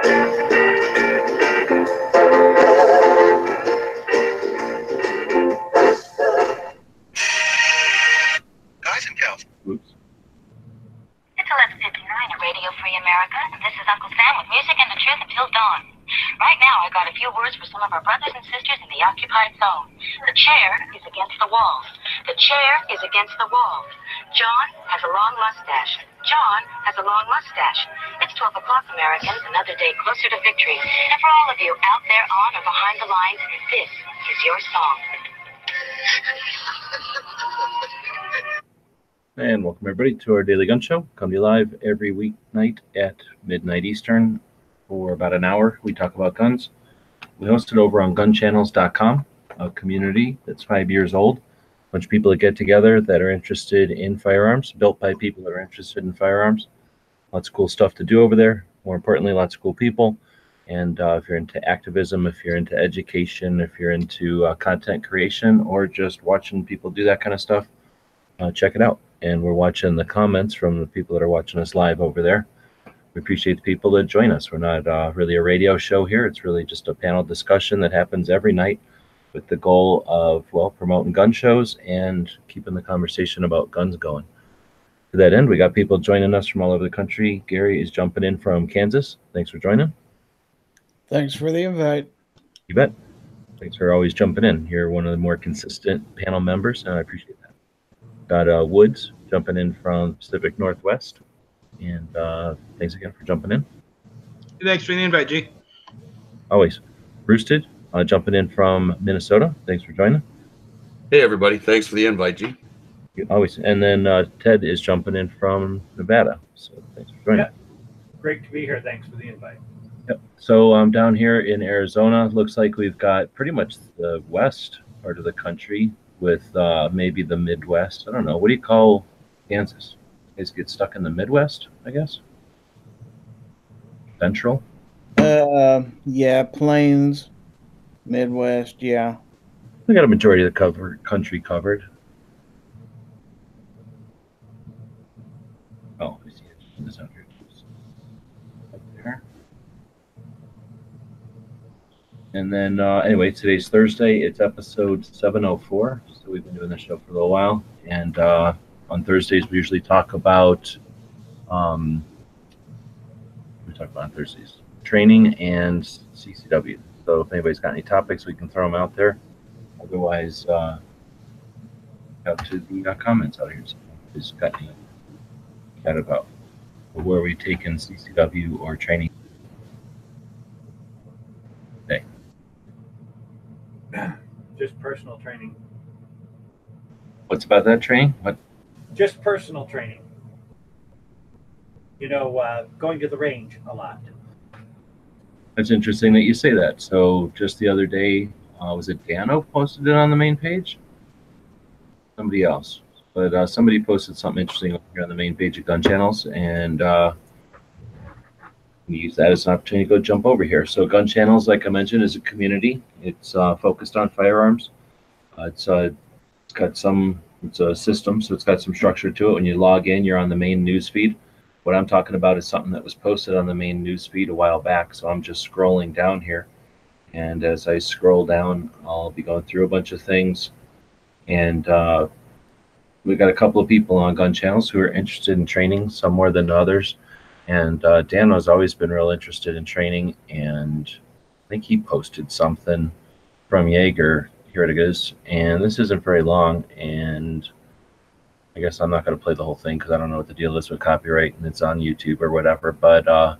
Guys and gals. Oops. It's 11:59 at Radio Free America, and this is Uncle Sam with music and the truth until dawn. Right now, I got a few words for some of our brothers and sisters in the occupied zone. The chair is against the wall. The chair is against the wall. John has a long mustache. John has a long mustache. It's 12 o'clock, Americans, another day closer to victory. And for all of you out there on or behind the lines, this is your song. And welcome everybody to our daily gun show. Come to you live every weeknight at midnight Eastern for about an hour. We talk about guns. We host it over on gunchannels.com, a community that's 5 years old. A bunch of people that get together that are interested in firearms, built by people that are interested in firearms. Lots of cool stuff to do over there. More importantly, lots of cool people. And if you're into activism, if you're into education, if you're into content creation, or just watching people do that kind of stuff, check it out. And we're watching the comments from the people that are watching us live over there. We appreciate the people that join us. We're not really a radio show here. It's really just a panel discussion that happens every night with the goal of, well, promoting gun shows and keeping the conversation about guns going. To that end, we got people joining us from all over the country. Gary is jumping in from Kansas. Thanks for joining. Thanks for the invite. You bet. Thanks for always jumping in. You're one of the more consistent panel members, and I appreciate that. Got Woods jumping in from Pacific Northwest. And thanks again for jumping in. Thanks for the invite, G. Always. Roosted jumping in from Minnesota. Thanks for joining. Hey, everybody. Thanks for the invite, G. Always. And then Ted is jumping in from Nevada. So thanks for joining. Yeah. Great to be here. Thanks for the invite. Yep. So I'm down here in Arizona. Looks like we've got pretty much the west part of the country with maybe the Midwest. I don't know. What do you call Kansas? You guys get stuck in the Midwest, I guess? Central? Yeah, Plains, Midwest, yeah. We got a majority of the country covered. Oh, I see it. This up here. Up there. And then, anyway, today's Thursday. It's episode 704. So we've been doing this show for a little while. And on Thursdays, we usually talk about, training and CCW. So if anybody's got any topics, we can throw them out there. Otherwise, out to the comments out here. So if you've got any chat about where we taking CCW or training today. Just personal training. What's about that training? What? Just personal training. You know, going to the range a lot. That's interesting that you say that. So just the other day, was it Dano posted it on the main page? Somebody else. But somebody posted something interesting over here on the main page of Gun Channels, and we use that as an opportunity to go jump over here. So Gun Channels, like I mentioned, is a community. It's focused on firearms. It's got some, it's a system, so it's got some structure to it. When you log in, you're on the main news feed. What I'm talking about is something that was posted on the main news feed a while back. So I'm just scrolling down here. And as I scroll down, I'll be going through a bunch of things. And we've got a couple of people on Gun Channels who are interested in training, some more than others. And Dan has always been real interested in training. And I think he posted something from Jaeger. Here it is. And this isn't very long. And I guess I'm not going to play the whole thing because I don't know what the deal is with copyright and it's on YouTube or whatever. But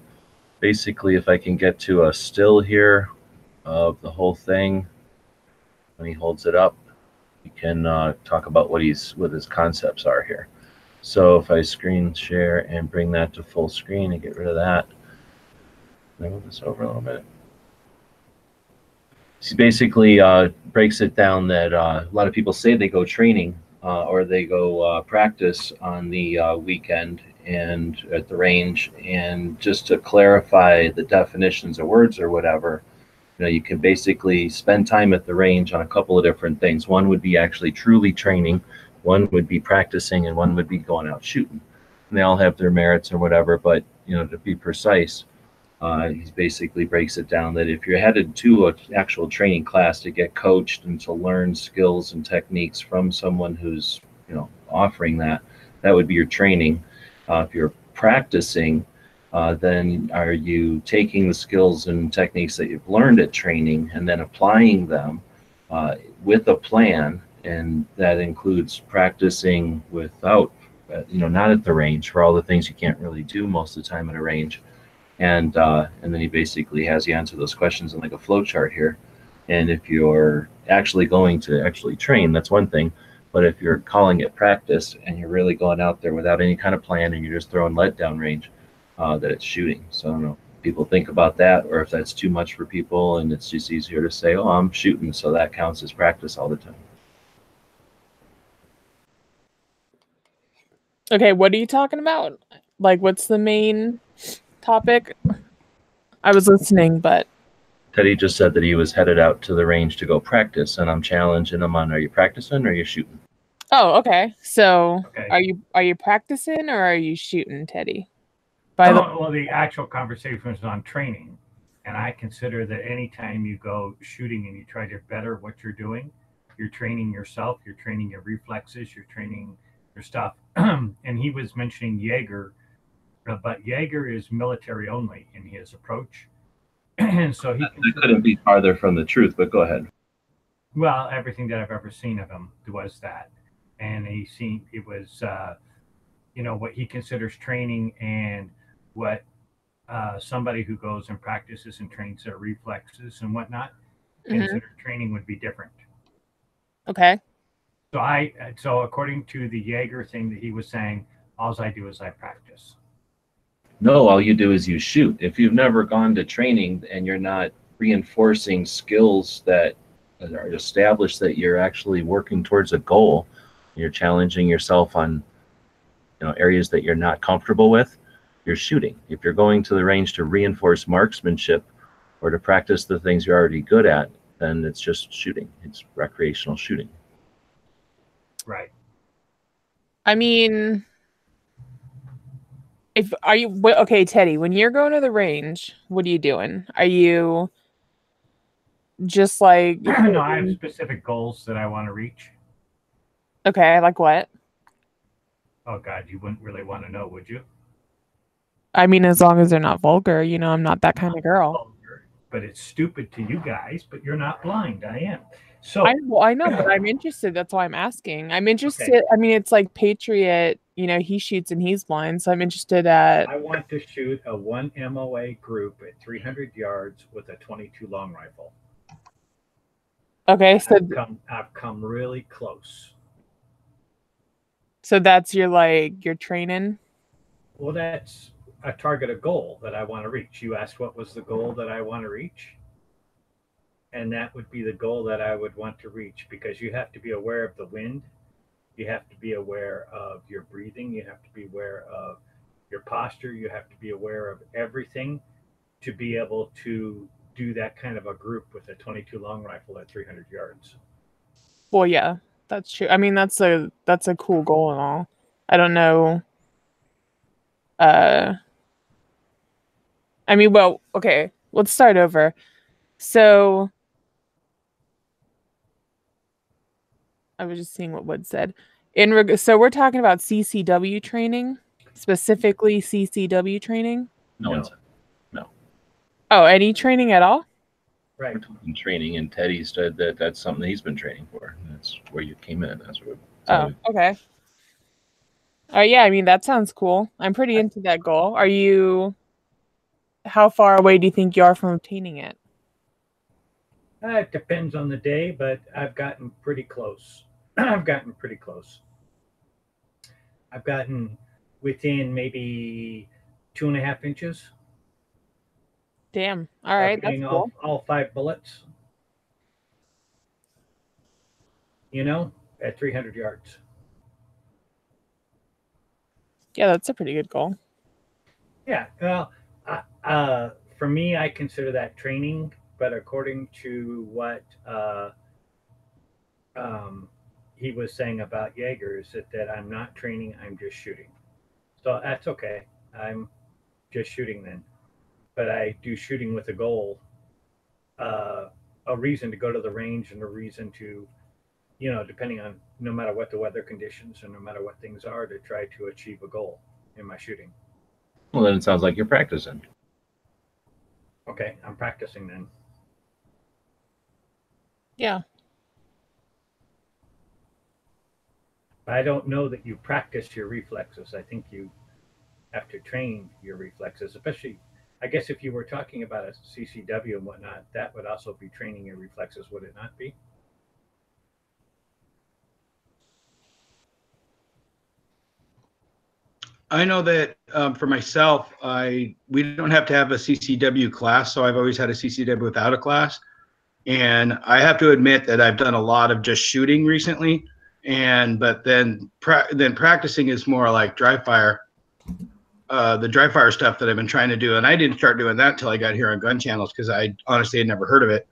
basically, if I can get to a still here of the whole thing, when he holds it up, we can talk about what his concepts are here. So if I screen share and bring that to full screen and get rid of that, let me move this over a little bit. He basically breaks it down that a lot of people say they go training or they go practice on the weekend and at the range. And just to clarify the definitions of words or whatever, you know, you can basically spend time at the range on a couple of different things. One would be actually truly training, one would be practicing, and one would be going out shooting. And they all have their merits or whatever, but you know, to be precise, He basically breaks it down that if you're headed to an actual training class to get coached and to learn skills and techniques from someone who's, offering that, that would be your training. If you're practicing, then are you taking the skills and techniques that you've learned at training and then applying them with a plan? And that includes practicing without, not at the range for all the things you can't really do most of the time at a range. And then he basically has you answer those questions in like a flow chart here. And if you're actually going to actually train, that's one thing. But if you're calling it practice and you're really going out there without any kind of plan and you're just throwing lead down range, that it's shooting. So I don't know if people think about that, or if that's too much for people and it's just easier to say, oh, I'm shooting, so that counts as practice all the time. Okay, what are you talking about? Like, what's the main topic? I was listening, but Teddy just said that he was headed out to the range to go practice, and I'm challenging him on, are you practicing or are you shooting? oh, okay. So, Okay. are you practicing or are you shooting, Teddy? Well, the actual conversation was on training, and I consider that anytime you go shooting and you try to better what you're doing, you're training yourself, you're training your reflexes, you're training your stuff. And he was mentioning Jaeger, but Jaeger is military only in his approach. And so he couldn't be farther from the truth, but go ahead. Well, everything that I've ever seen of him was that. And it was, what he considers training and what somebody who goes and practices and trains their reflexes and whatnot consider training would be different. Okay. So according to the Jaeger thing that he was saying, all I do is I practice. No, all you do is you shoot. If you've never gone to training and you're not reinforcing skills that are established, that you're actually working towards a goal, you're challenging yourself on areas that you're not comfortable with, you're shooting. If you're going to the range to reinforce marksmanship or to practice the things you're already good at, then it's just shooting. It's recreational shooting. Right. I mean, okay, Teddy, when you're going to the range, what are you doing? Are you just like No, I have specific goals that I want to reach. Okay, like what? Oh God, you wouldn't really want to know, would you? I mean, as long as they're not vulgar, I'm not that kind of girl. Vulgar, but it's stupid to you guys, but you're not blind. I am. So I know, but I'm interested. That's why I'm asking. I'm interested. Okay. I mean, it's like Patriot, he shoots and he's blind. So I'm interested at. I want to shoot a 1 MOA group at 300 yards with a 22 long rifle. Okay, so I've come really close. So that's your training? Well, that's a target, a goal that I want to reach. You asked what was the goal that I want to reach? And that would be the goal that I would want to reach, because you have to be aware of the wind. You have to be aware of your breathing. You have to be aware of your posture. You have to be aware of everything to be able to do that kind of a group with a 22 long rifle at 300 yards. Well, yeah, that's true. I mean, that's a cool goal and all. I don't know. I mean, well, okay, let's start over. So I was just seeing what Wood said. So we're talking about CCW training, specifically CCW training? No. Oh, any training at all? Right. Training, and Teddy said that that's something he's been training for. That's where you came in. That's what. Okay. Yeah, I mean, that sounds cool. I'm pretty into that goal. How far away do you think you are from obtaining it? It depends on the day, but I've gotten pretty close. I've gotten within maybe 2.5 inches. Damn. All right. That's cool. All 5 bullets. At 300 yards. Yeah, that's a pretty good goal. Yeah. Well, for me, I consider that training, but according to what he was saying about Jaeger, is that I'm not training, I'm just shooting. So that's okay. I'm just shooting then. but I do shooting with a goal, a reason to go to the range and a reason to, depending on no matter what the weather conditions and no matter what things are, to try to achieve a goal in my shooting. Well, then it sounds like you're practicing. Okay, I'm practicing then. Yeah. I don't know that you practice your reflexes. I think you have to train your reflexes, especially, I guess if you were talking about a CCW and whatnot, that would also be training your reflexes, would it not be? I know that for myself, we don't have to have a CCW class, so I've always had a CCW without a class. And I have to admit that I've done a lot of just shooting recently, but then practicing is more like dry fire, the dry fire stuff that I've been trying to do. And I didn't start doing that until I got here on gun channels because I honestly had never heard of it.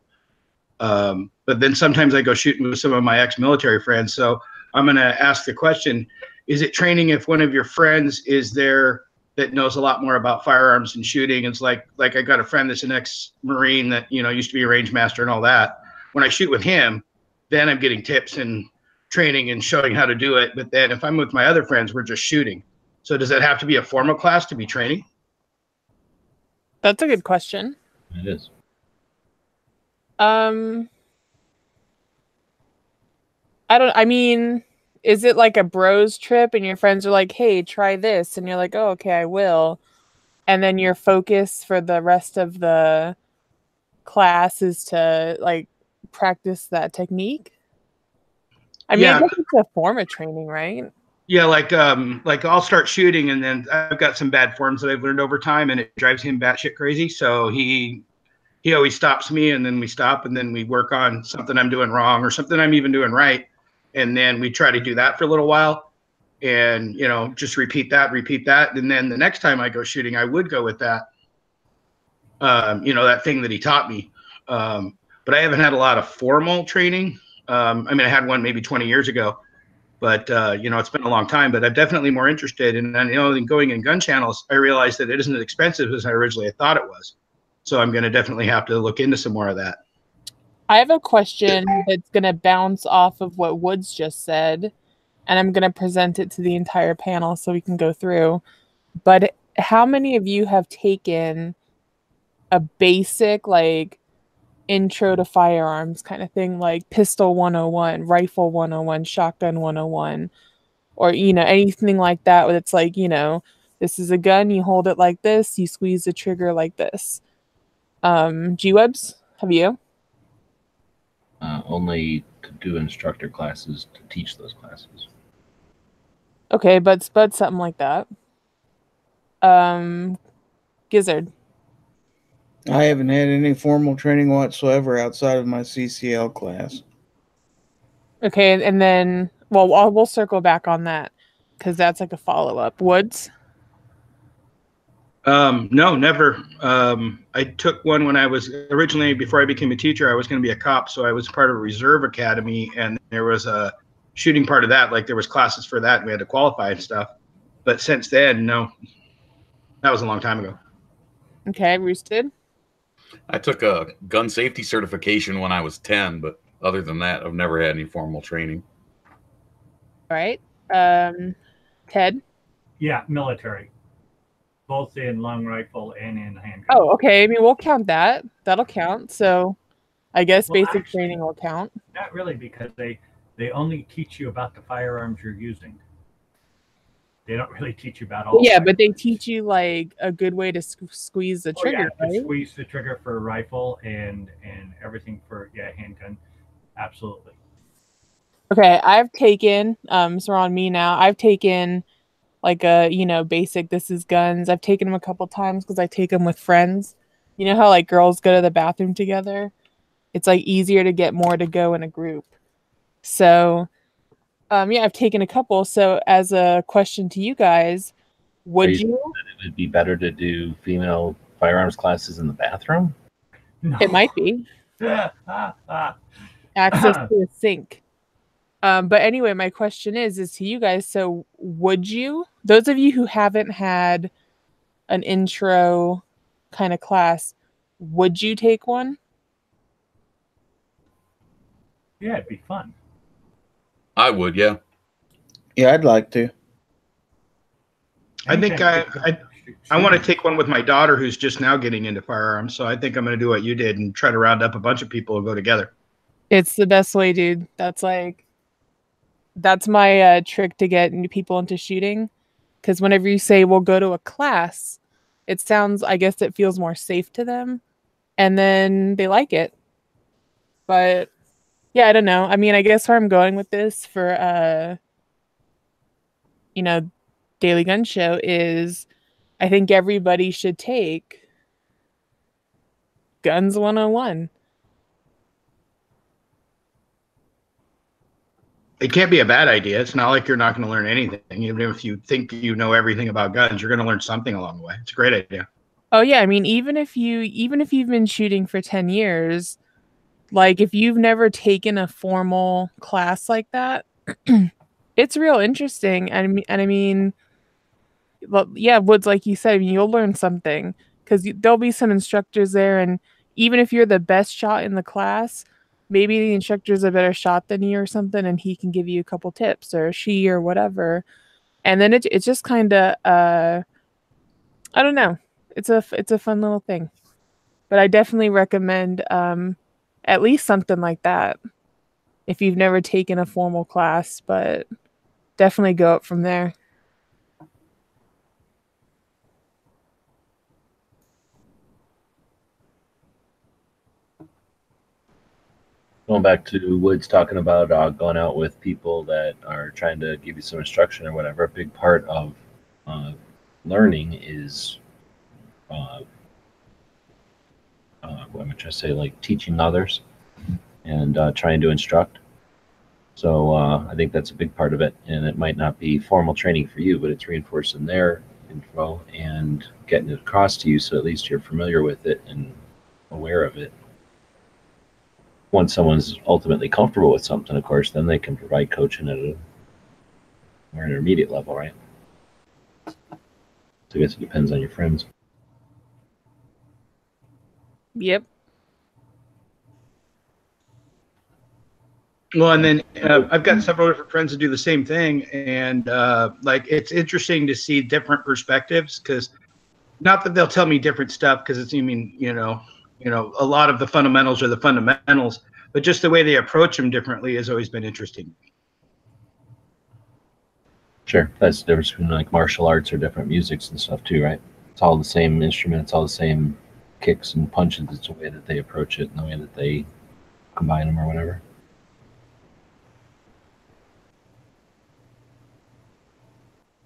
But then sometimes I go shooting with some of my ex-military friends. So I'm going to ask the question, is it training if one of your friends is there that knows a lot more about firearms and shooting? It's like I got a friend that's an ex-Marine that, used to be a range master and all that. When I shoot with him, then I'm getting tips and training and showing how to do it. But then if I'm with my other friends, we're just shooting. So does that have to be a formal class to be training? That's a good question. It is. I mean, is it like a bros trip and your friends are like, hey, try this? And you're like, oh, okay, I will. And then your focus for the rest of the class is to like practice that technique? I mean, Yeah. I guess it's a form of training, right? Yeah, like I'll start shooting and then I've got some bad forms that I've learned over time and it drives him batshit crazy. So he always stops me and then we stop and then we work on something I'm doing wrong or something I'm even doing right. And then we try to do that for a little while and, just repeat that. And then the next time I go shooting, I would go with that, that thing that he taught me. But I haven't had a lot of formal training. I had one maybe 20 years ago. But, it's been a long time, but I'm definitely more interested in, in going in gun channels. I realized that it isn't as expensive as I originally thought it was. So I'm going to definitely have to look into some more of that. I have a question that's going to bounce off of what Woods just said, and I'm going to present it to the entire panel so we can go through. But how many of you have taken a basic, like, intro to firearms kind of thing, like pistol 101, rifle 101, shotgun 101, or anything like that, where it's like, this is a gun, you hold it like this, you squeeze the trigger like this? G-Webs, have you? Only to do instructor classes to teach those classes. Okay, but something like that. Gizzard. I haven't had any formal training whatsoever outside of my CCL class. Okay, and then, we'll circle back on that because that's like a follow-up. Woods? No, never. I took one when I was originally, before I became a teacher, I was going to be a cop. So I was part of a reserve academy and there was a shooting part of that. Like there was classes for that and we had to qualify and stuff. But since then, no, that was a long time ago. Okay, Roosted? I took a gun safety certification when I was 10, but other than that, I've never had any formal training. All right. Ted? Yeah, military. Both in long rifle and in handgun. Oh, okay. I mean, we'll count that. That'll count. So I guess basic training will count. Not really, because they only teach you about the firearms you're using. They don't really teach you about all. Yeah, but they teach you like a good way to squeeze the trigger. Yeah, right? Squeeze the trigger for a rifle and everything for handgun. Absolutely. Okay, I've taken so we're on me now. I've taken like a basic. This is guns. I've taken them a couple times because I take them with friends. You know how like girls go to the bathroom together? It's like easier to get more to go in a group. So. Yeah, I've taken a couple. So as a question to you guys, would you? It would be better to do female firearms classes in the bathroom? No. It might be. Access to a sink. But anyway, my question is to you guys, so would you, those of you who haven't had an intro kind of class, would you take one? Yeah, it'd be fun. I would, yeah. Yeah, I'd like to. I think Anytime I want to shooting. take one with my daughter who's just now getting into firearms. So I think I'm going to do what you did and try to round up a bunch of people and go together. It's the best way, dude. That's my trick to get new people into shooting. Because whenever you say we'll go to a class, it sounds, I guess it feels more safe to them, and then they like it. But yeah, I don't know. I mean, I guess where I'm going with this for Daily Gun Show is I think everybody should take Guns 101. It can't be a bad idea. It's not like you're not going to learn anything. Even if you think you know everything about guns, you're going to learn something along the way. It's a great idea. Oh yeah, I mean, even if you've been shooting for 10 years, like if you've never taken a formal class like that, it's real interesting. I mean, well, yeah, Woods, like you said, I mean, you'll learn something because there'll be some instructors there, and even if you're the best shot in the class, maybe the instructor's a better shot than you or something, and he can give you a couple tips, or she, or whatever. And then it's just kind of I don't know. It's a fun little thing. But I definitely recommend at least something like that if you've never taken a formal class, but definitely go up from there. Going back to Woods talking about going out with people that are trying to give you some instruction or whatever, a big part of learning is what am I trying to say, like teaching others and trying to instruct. So I think that's a big part of it, and it might not be formal training for you, but it's reinforcing their info and getting it across to you, so at least you're familiar with it and aware of it. Once someone's ultimately comfortable with something, of course, then they can provide coaching at an intermediate level, right? So I guess it depends on your friends. Yep. Well, and then I've got several different friends that do the same thing, and like it's interesting to see different perspectives, because not that they'll tell me different stuff, because it's, I mean, a lot of the fundamentals are the fundamentals, but just the way they approach them differently has always been interesting. Sure, that's the difference between like martial arts or different musics and stuff too, right? It's all the same instrument, it's all the same kicks and punches. It's the way that they approach it and the way that they combine them or whatever.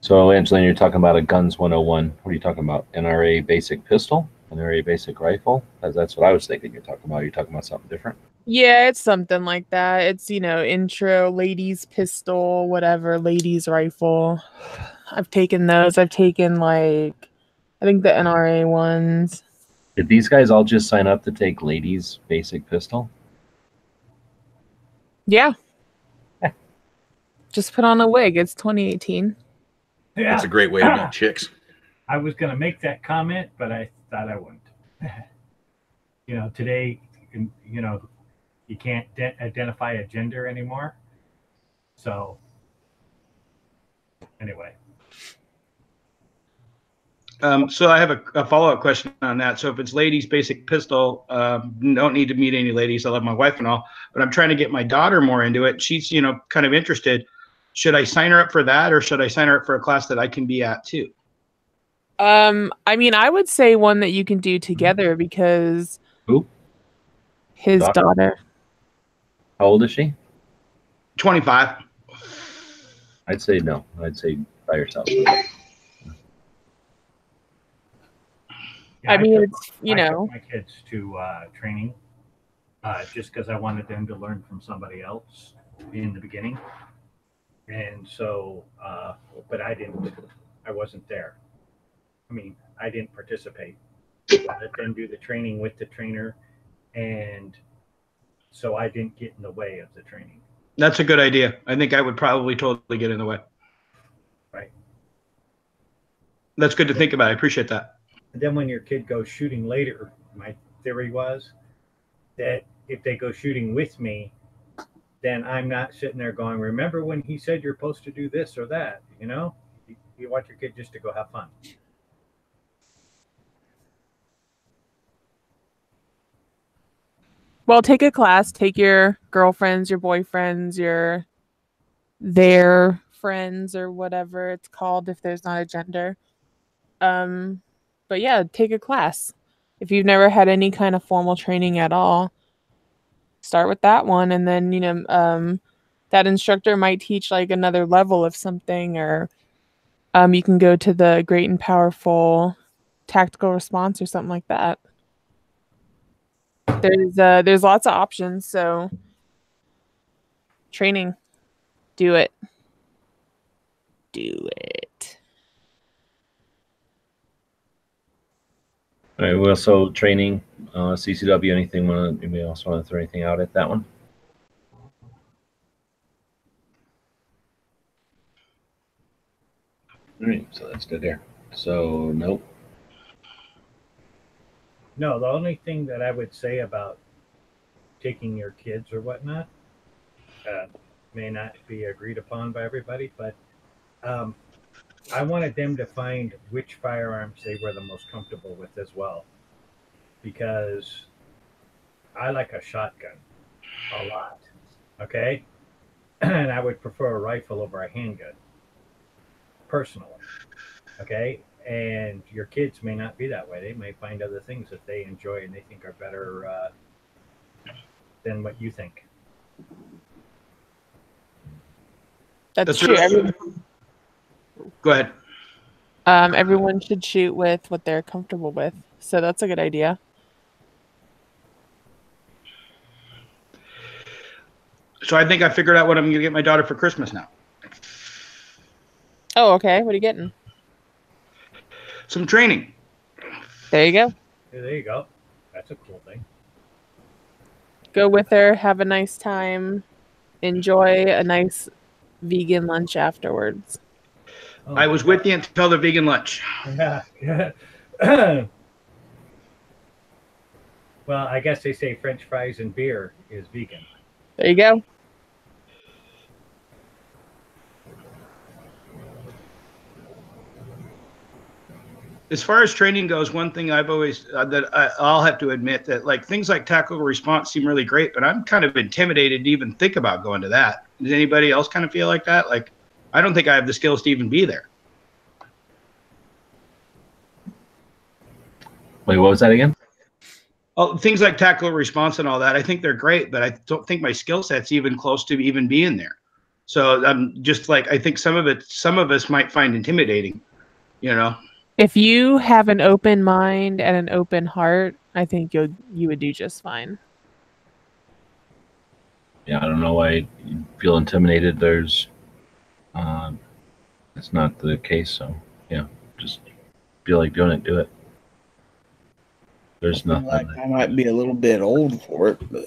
So, Angelina, you're talking about a Guns 101. What are you talking about? NRA basic pistol? NRA basic rifle? That's what I was thinking you're talking about. You're talking about something different? Yeah, it's something like that. It's, intro, ladies pistol, whatever, ladies rifle. I've taken those. I've taken, I think the NRA ones. Did these guys all just sign up to take ladies basic pistol? Yeah. Just put on a wig. It's 2018. Yeah. That's a great way to meet chicks. I was going to make that comment, but I thought I wouldn't. Today, you can't identify a gender anymore. So, anyway. So I have a follow-up question on that. So if it's ladies basic pistol, don't need to meet any ladies. I love my wife and all, but I'm trying to get my daughter more into it. She's, kind of interested. Should I sign her up for that, or should I sign her up for a class that I can be at too? I mean, I would say one that you can do together, because Who? his daughter. How old is she? 25. I'd say no. I'd say by yourself. Yeah, I mean, took it's, my kids to training just because I wanted them to learn from somebody else in the beginning. And so, but I wasn't there. I mean, I didn't participate. I let them do the training with the trainer, and so I didn't get in the way of the training. That's a good idea. I think I would probably totally get in the way. Right. That's good to think about. I appreciate that. And then when your kid goes shooting later, my theory was that if they go shooting with me, then I'm not sitting there going, remember when he said you're supposed to do this or that, you know? You want your kid just to go have fun. Well, take a class, take your girlfriends, your boyfriends, their friends or whatever it's called if there's not a gender. But yeah, take a class. If you've never had any kind of formal training at all, start with that one, and then that instructor might teach like another level of something, or you can go to the Great and Powerful Tactical Response or something like that. There's lots of options, so training, do it. All right. Well, so training, CCW. Anybody else want to throw anything out at that one? All right. So that's good there. So nope. No, the only thing that I would say about taking your kids or whatnot may not be agreed upon by everybody, but I wanted them to find which firearms they were the most comfortable with as well, because I like a shotgun a lot, okay? And I would prefer a rifle over a handgun, personally, okay? And your kids may not be that way. They may find other things that they enjoy and they think are better than what you think. That's true. Go ahead. Everyone should shoot with what they're comfortable with. So that's a good idea. So I think I figured out what I'm going to get my daughter for Christmas now. Oh, okay. What are you getting? Some training. There you go. There you go. That's a cool thing. Go with her. Have a nice time. Enjoy a nice vegan lunch afterwards. Oh, I was with you until the vegan lunch. Yeah. Well, I guess they say French fries and beer is vegan. There you go. As far as training goes, one thing I've always I'll have to admit that like things like tactical response seem really great, but I'm kind of intimidated to even think about going to that. Does anybody else kind of feel like that? Like, I don't think I have the skills to even be there. Wait, what was that again? Oh, things like tactical response and all that, I think they're great, but I don't think my skill set's even close to even being there. So I'm just like, I think some of us might find intimidating, you know? If you have an open mind and an open heart, I think you would do just fine. Yeah, I don't know why you feel intimidated. It's not the case. So yeah, just feel like doing it, do it. There's nothing. Like I might be a little bit old for it, but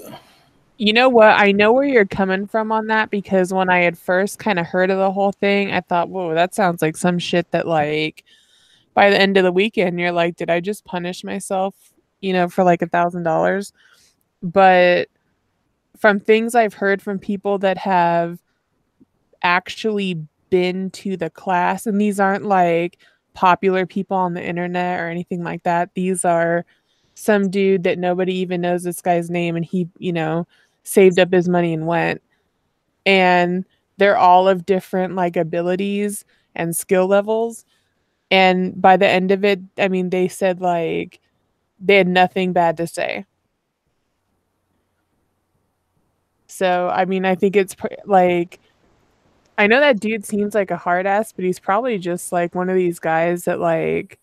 you know what? I know where you're coming from on that, because when I had first kind of heard of the whole thing, I thought, whoa, that sounds like some shit that like by the end of the weekend, you're like, did I just punish myself, for like $1,000? But from things I've heard from people that have actually been to the class, and these aren't like popular people on the internet or anything like that. These are some dude that nobody even knows this guy's name, and he, saved up his money and went. And they're all of different like abilities and skill levels. And by the end of it, I mean, they said like they had nothing bad to say. So, I mean, I think it's like, I know that dude seems like a hard ass, but he's probably just like one of these guys that like,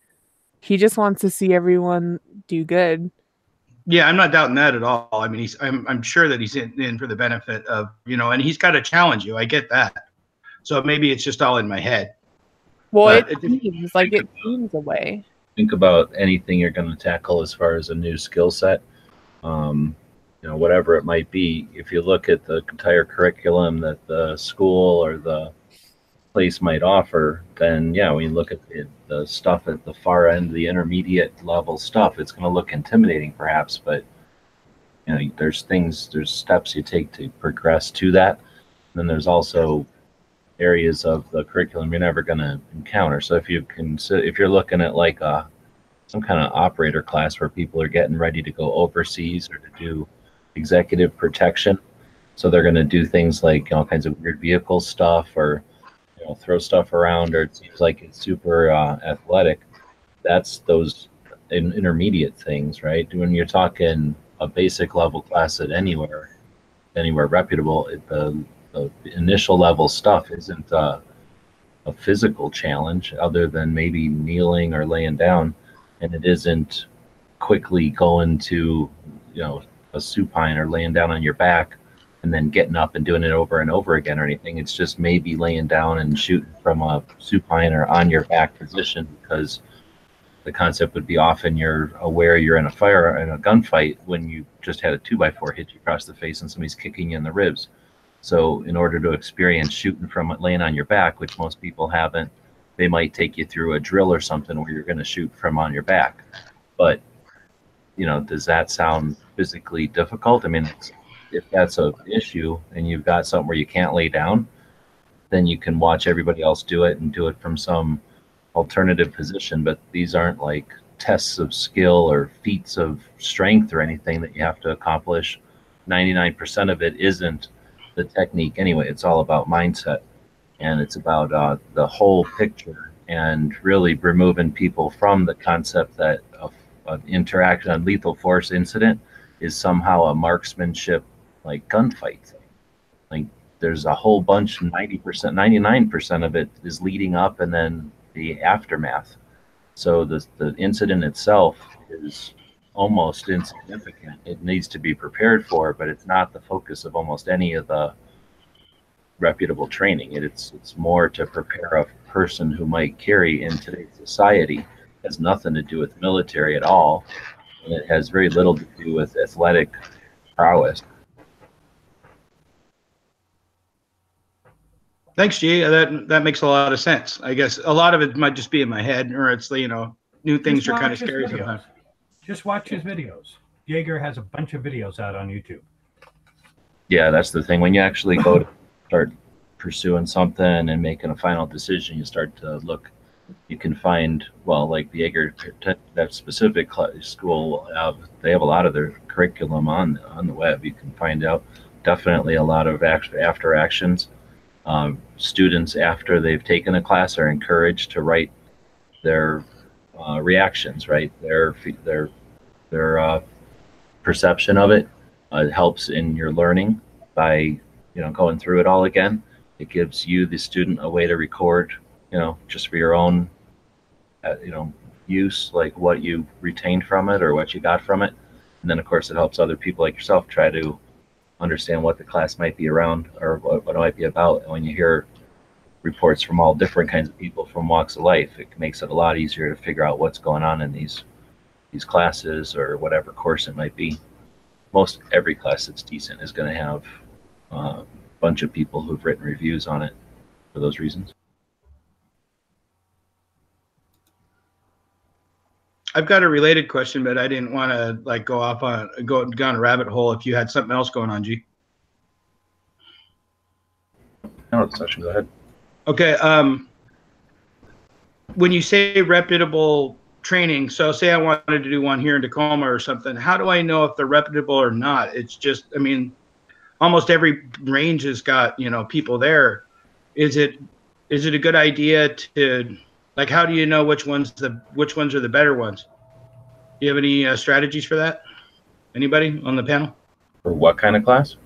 he just wants to see everyone do good. Yeah, I'm not doubting that at all. I mean, I'm sure that he's in for the benefit of, and he's got to challenge you. I get that. So maybe it's just all in my head. Well, it seems a way. Think about anything you're going to tackle as far as a new skill set, whatever it might be. If you look at the entire curriculum that the school or the place might offer, then yeah, when you look at the stuff at the far end, the intermediate level stuff, it's going to look intimidating perhaps, but you know, there's steps you take to progress to that. And then there's also areas of the curriculum you're never going to encounter. So if you're looking at like some kind of operator class where people are getting ready to go overseas or to do executive protection, so they're going to do things like all kinds of weird vehicle stuff, or throw stuff around, or it seems like it's super athletic. That's those intermediate things, right? When you're talking a basic level class at anywhere reputable, the initial level stuff isn't a physical challenge other than maybe kneeling or laying down, and it isn't quickly going to a supine or laying down on your back and then getting up and doing it over and over again or anything. It's just maybe laying down and shooting from a supine or on your back position, because the concept would be often you're aware you're in a gunfight when you just had a 2x4 hit you across the face and somebody's kicking you in the ribs. So in order to experience shooting from laying on your back, which most people haven't, they might take you through a drill or something where you're going to shoot from on your back. But does that sound physically difficult? I mean, if that's an issue and you've got something where you can't lay down, then you can watch everybody else do it and do it from some alternative position. But these aren't like tests of skill or feats of strength or anything that you have to accomplish. 99% of it isn't the technique anyway. It's all about mindset, and it's about the whole picture, and really removing people from the concept that an interaction, a lethal force incident is somehow a marksmanship like gunfight thing. Like there's a whole bunch, 90%, 99% of it is leading up and then the aftermath. So the incident itself is almost insignificant. It needs to be prepared for, but it's not the focus of almost any of the reputable training. It's more to prepare a person who might carry in today's society. It has nothing to do with military at all, and it has very little to do with athletic prowess. Thanks, G. That makes a lot of sense. I guess a lot of it might just be in my head, or it's new things are kind of scary sometimes. Just watch his videos. Jaeger has a bunch of videos out on YouTube. Yeah, that's the thing. When you actually go to start pursuing something and making a final decision, you start to look. You can find, well, like the Jaeger, that specific school, they have a lot of their curriculum on the web. You can find out definitely a lot of after actions. Students, after they've taken a class, are encouraged to write their reactions, right? Their perception of it. It helps in your learning by going through it all again. It gives you, the student, a way to record, just for your own use, like what you retained from it or what you got from it. And then of course it helps other people like yourself try to understand what the class might be around or what it might be about. And when you hear reports from all different kinds of people from walks of life, it makes it a lot easier to figure out what's going on in these classes or whatever course it might be. Most every class that's decent is going to have a bunch of people who've written reviews on it for those reasons. I've got a related question, but I didn't want to go down a rabbit hole if you had something else going on, G. No, Session, go ahead. Okay. When you say reputable training, so say I wanted to do one here in Tacoma or something, how do I know if they're reputable or not? It's just, I mean, almost every range has got, people there. Is it a good idea to, like, how do you know which ones are the better ones? Do you have any strategies for that? Anybody on the panel? For what kind of class?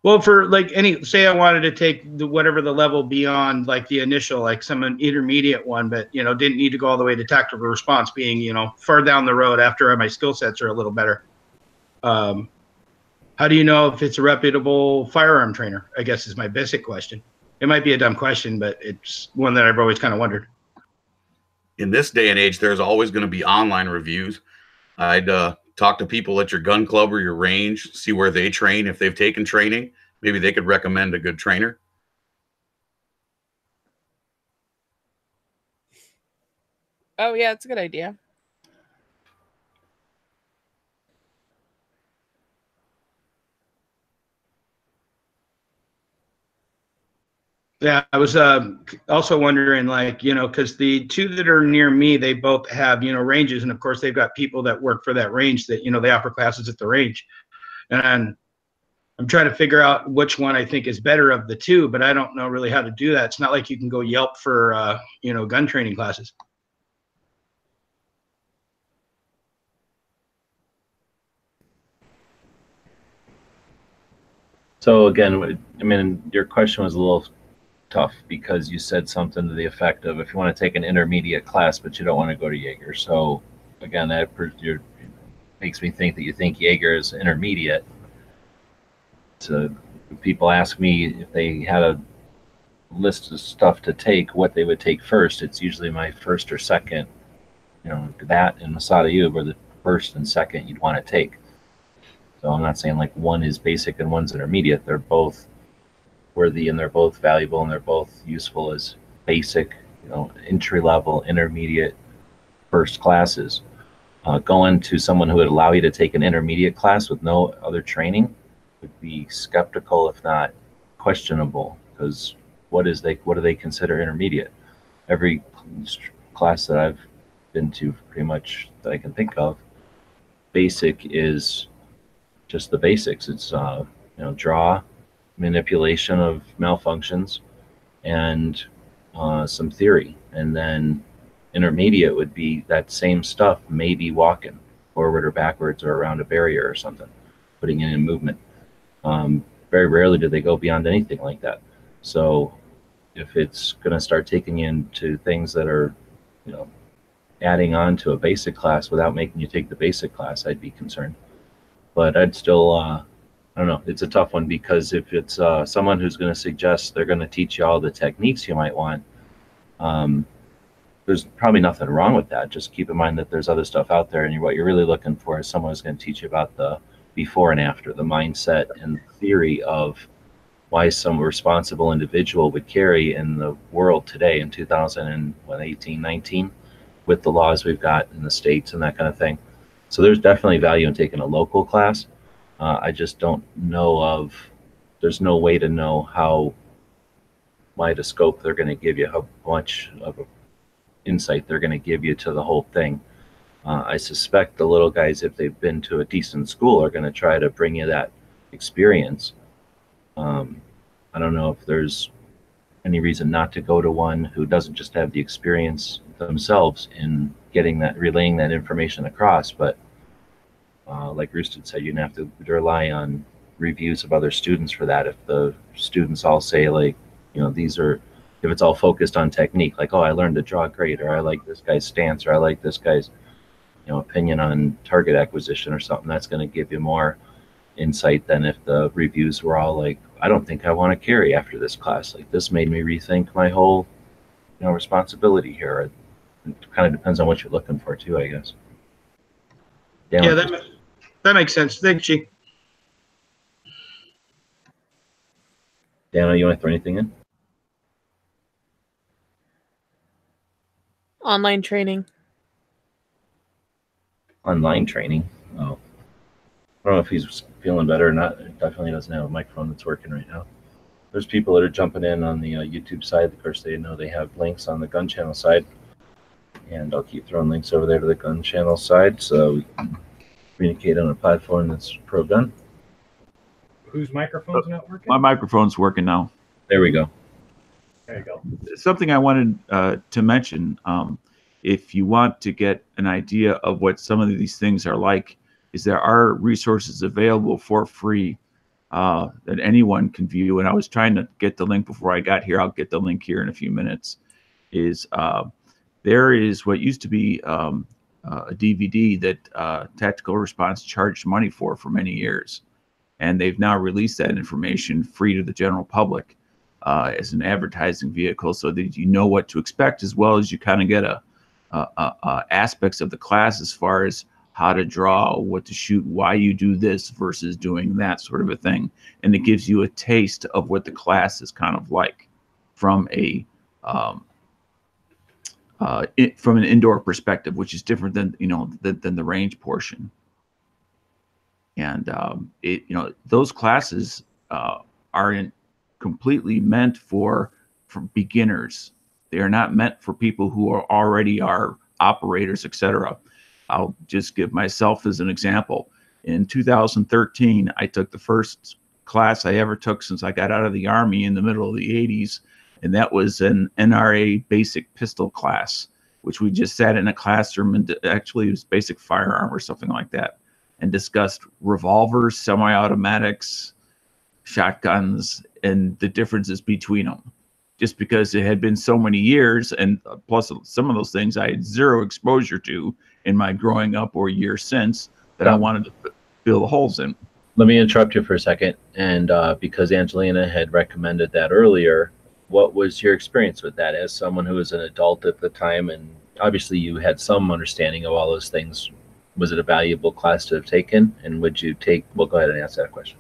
Well, for like say I wanted to take whatever the level beyond like the initial, like some intermediate one, but didn't need to go all the way to tactical response, being far down the road after my skill sets are a little better. How do you know if it's a reputable firearm trainer? I guess is my basic question. It might be a dumb question, but it's one that I've always kind of wondered. In this day and age, there's always going to be online reviews. I'd talk to people at your gun club or your range, see where they train. If they've taken training, maybe they could recommend a good trainer. Oh yeah, it's a good idea. Yeah, I was also wondering, like, because the two that are near me, they both have, ranges. And of course, they've got people that work for that range that, they offer classes at the range. And I'm trying to figure out which one I think is better of the two, but I don't know really how to do that. It's not like you can go Yelp for, gun training classes. So again, I mean, your question was a little tough because you said something to the effect of if you want to take an intermediate class, but you don't want to go to Jaeger. So again, that makes me think that you think Jaeger is intermediate. So people ask me if they had a list of stuff to take, what they would take first. It's usually my first or second, that and Masada U were the first and second you'd want to take. So I'm not saying like one is basic and one's intermediate. They're both worthy and they're both valuable and they're both useful as basic, entry level, intermediate, first classes. Going to someone who would allow you to take an intermediate class with no other training would be skeptical, if not questionable, because what do they consider intermediate? Every class that I've been to, pretty much that I can think of, basic is just the basics. It's draw, manipulation of malfunctions, and some theory. And then intermediate would be that same stuff, maybe walking forward or backwards or around a barrier or something, putting it in movement. Very rarely do they go beyond anything like that. So if it's going to start taking you into things that are, adding on to a basic class without making you take the basic class, I'd be concerned. But I'd still, I don't know, it's a tough one, because if it's someone who's going to suggest they're going to teach you all the techniques you might want, there's probably nothing wrong with that. Just keep in mind that there's other stuff out there, and what you're really looking for is someone who's going to teach you about the before and after, the mindset and theory of why some responsible individual would carry in the world today in 2018, 19, with the laws we've got in the States and that kind of thing. So there's definitely value in taking a local class. I just don't know there's no way to know how wide a scope they're going to give you, how much of an insight they're going to give you to the whole thing. I suspect the little guys, if they've been to a decent school, are going to try to bring you that experience. I don't know if there's any reason not to go to one who doesn't just have the experience themselves in relaying that information across, but like Roosted said, you're gonna have to rely on reviews of other students for that. If the students all say, like, if it's all focused on technique, like, oh, I learned to draw great, or I like this guy's stance, or I like this guy's opinion on target acquisition or something, that's going to give you more insight than if the reviews were all like, I don't think I want to carry after this class, like this made me rethink my whole responsibility here. It kind of depends on what you're looking for too, I guess. Yeah, that makes sense. Thanks, G. Dana, you want to throw anything in? Online training. Online training. Oh, I don't know if he's feeling better or not. It definitely doesn't have a microphone that's working right now. There's people that are jumping in on the YouTube side. Of course, they know they have links on the gun channel side, and I'll keep throwing links over there to the gun channel side so we can communicate on a platform that's pro-gun. Whose microphone's not working? My microphone's working now. There we go. There you go. Something I wanted to mention, if you want to get an idea of what some of these things are like, is there are resources available for free that anyone can view. And I was trying to get the link before I got here. I'll get the link here in a few minutes. There is what used to be a DVD that Tactical Response charged money for many years. And they've now released that information free to the general public as an advertising vehicle, so that you know what to expect, as well as you kind of get aspects of the class as far as how to draw, what to shoot, why you do this versus doing that sort of a thing. And it gives you a taste of what the class is kind of like from a from an indoor perspective, which is different than than the range portion. And those classes aren't completely meant for beginners. They are not meant for people who are already operators, etc. I'll just give myself as an example. In 2013, I took the first class I ever took since I got out of the Army in the middle of the 80s, and that was an NRA basic pistol class, which we just sat in a classroom and actually it was basic firearm or something like that, and discussed revolvers, semi-automatics, shotguns, and the differences between them. Just because it had been so many years, and plus some of those things I had zero exposure to in my growing up or years since, that I wanted to fill the holes in. Let me interrupt you for a second. And because Angelina had recommended that earlier, what was your experience with that as someone who was an adult at the time? And obviously you had some understanding of all those things. Was it a valuable class to have taken? And would you take, well, go ahead and answer that question.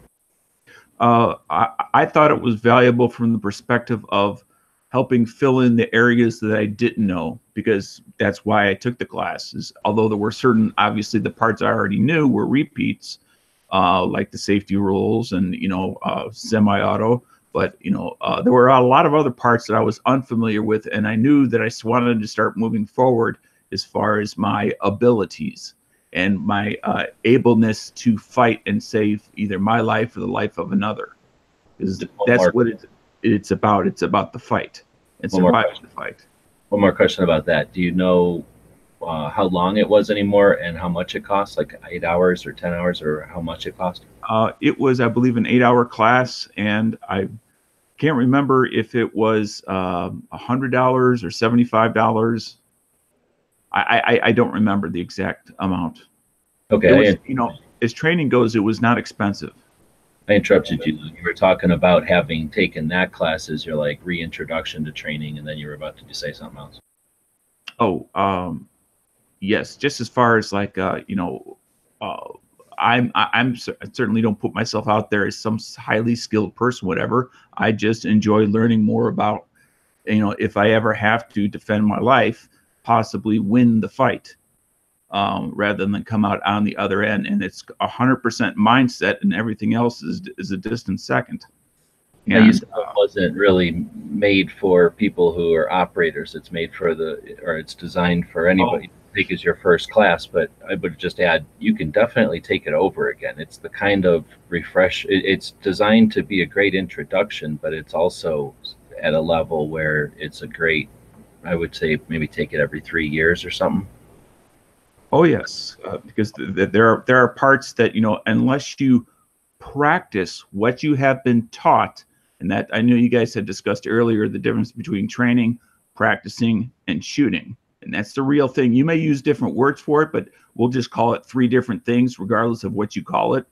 I thought it was valuable from the perspective of helping fill in the areas that I didn't know, because that's why I took the classes. Although there were certain, obviously the parts I already knew were repeats, like the safety rules and, semi-auto, but, there were a lot of other parts that I was unfamiliar with, and I knew that I wanted to start moving forward as far as my abilities and my ableness to fight and save either my life or the life of another. Because that's what it's about. It's about the fight and surviving the fight. One more question about that. Do you know how long it was anymore and how much it cost? Like 8 hours or 10 hours, or how much it cost? It was, I believe, an 8-hour class, and I can't remember if it was $100 or $75. I don't remember the exact amount. Okay. It was, as training goes, it was not expensive. I interrupted you. You were talking about having taken that class as your like reintroduction to training, and then you were about to say something else. Oh, yes. Just as far as like, I certainly don't put myself out there as some highly skilled person, whatever. I just enjoy learning more about, if I ever have to defend my life, possibly win the fight, rather than come out on the other end. And it's 100% mindset, and everything else is a distant second. And you said it wasn't really made for people who are operators. It's made for it's designed for anybody to take as your first class. But I would just add, you can definitely take it over again. It's the kind of refresh. It's designed to be a great introduction, but it's also at a level where it's a great, I would say maybe take it every 3 years or something. Oh yes, because there are parts that, unless you practice what you have been taught, and that I know you guys had discussed earlier, the difference between training, practicing, and shooting. And that's the real thing. You may use different words for it, but we'll just call it 3 different things, regardless of what you call it.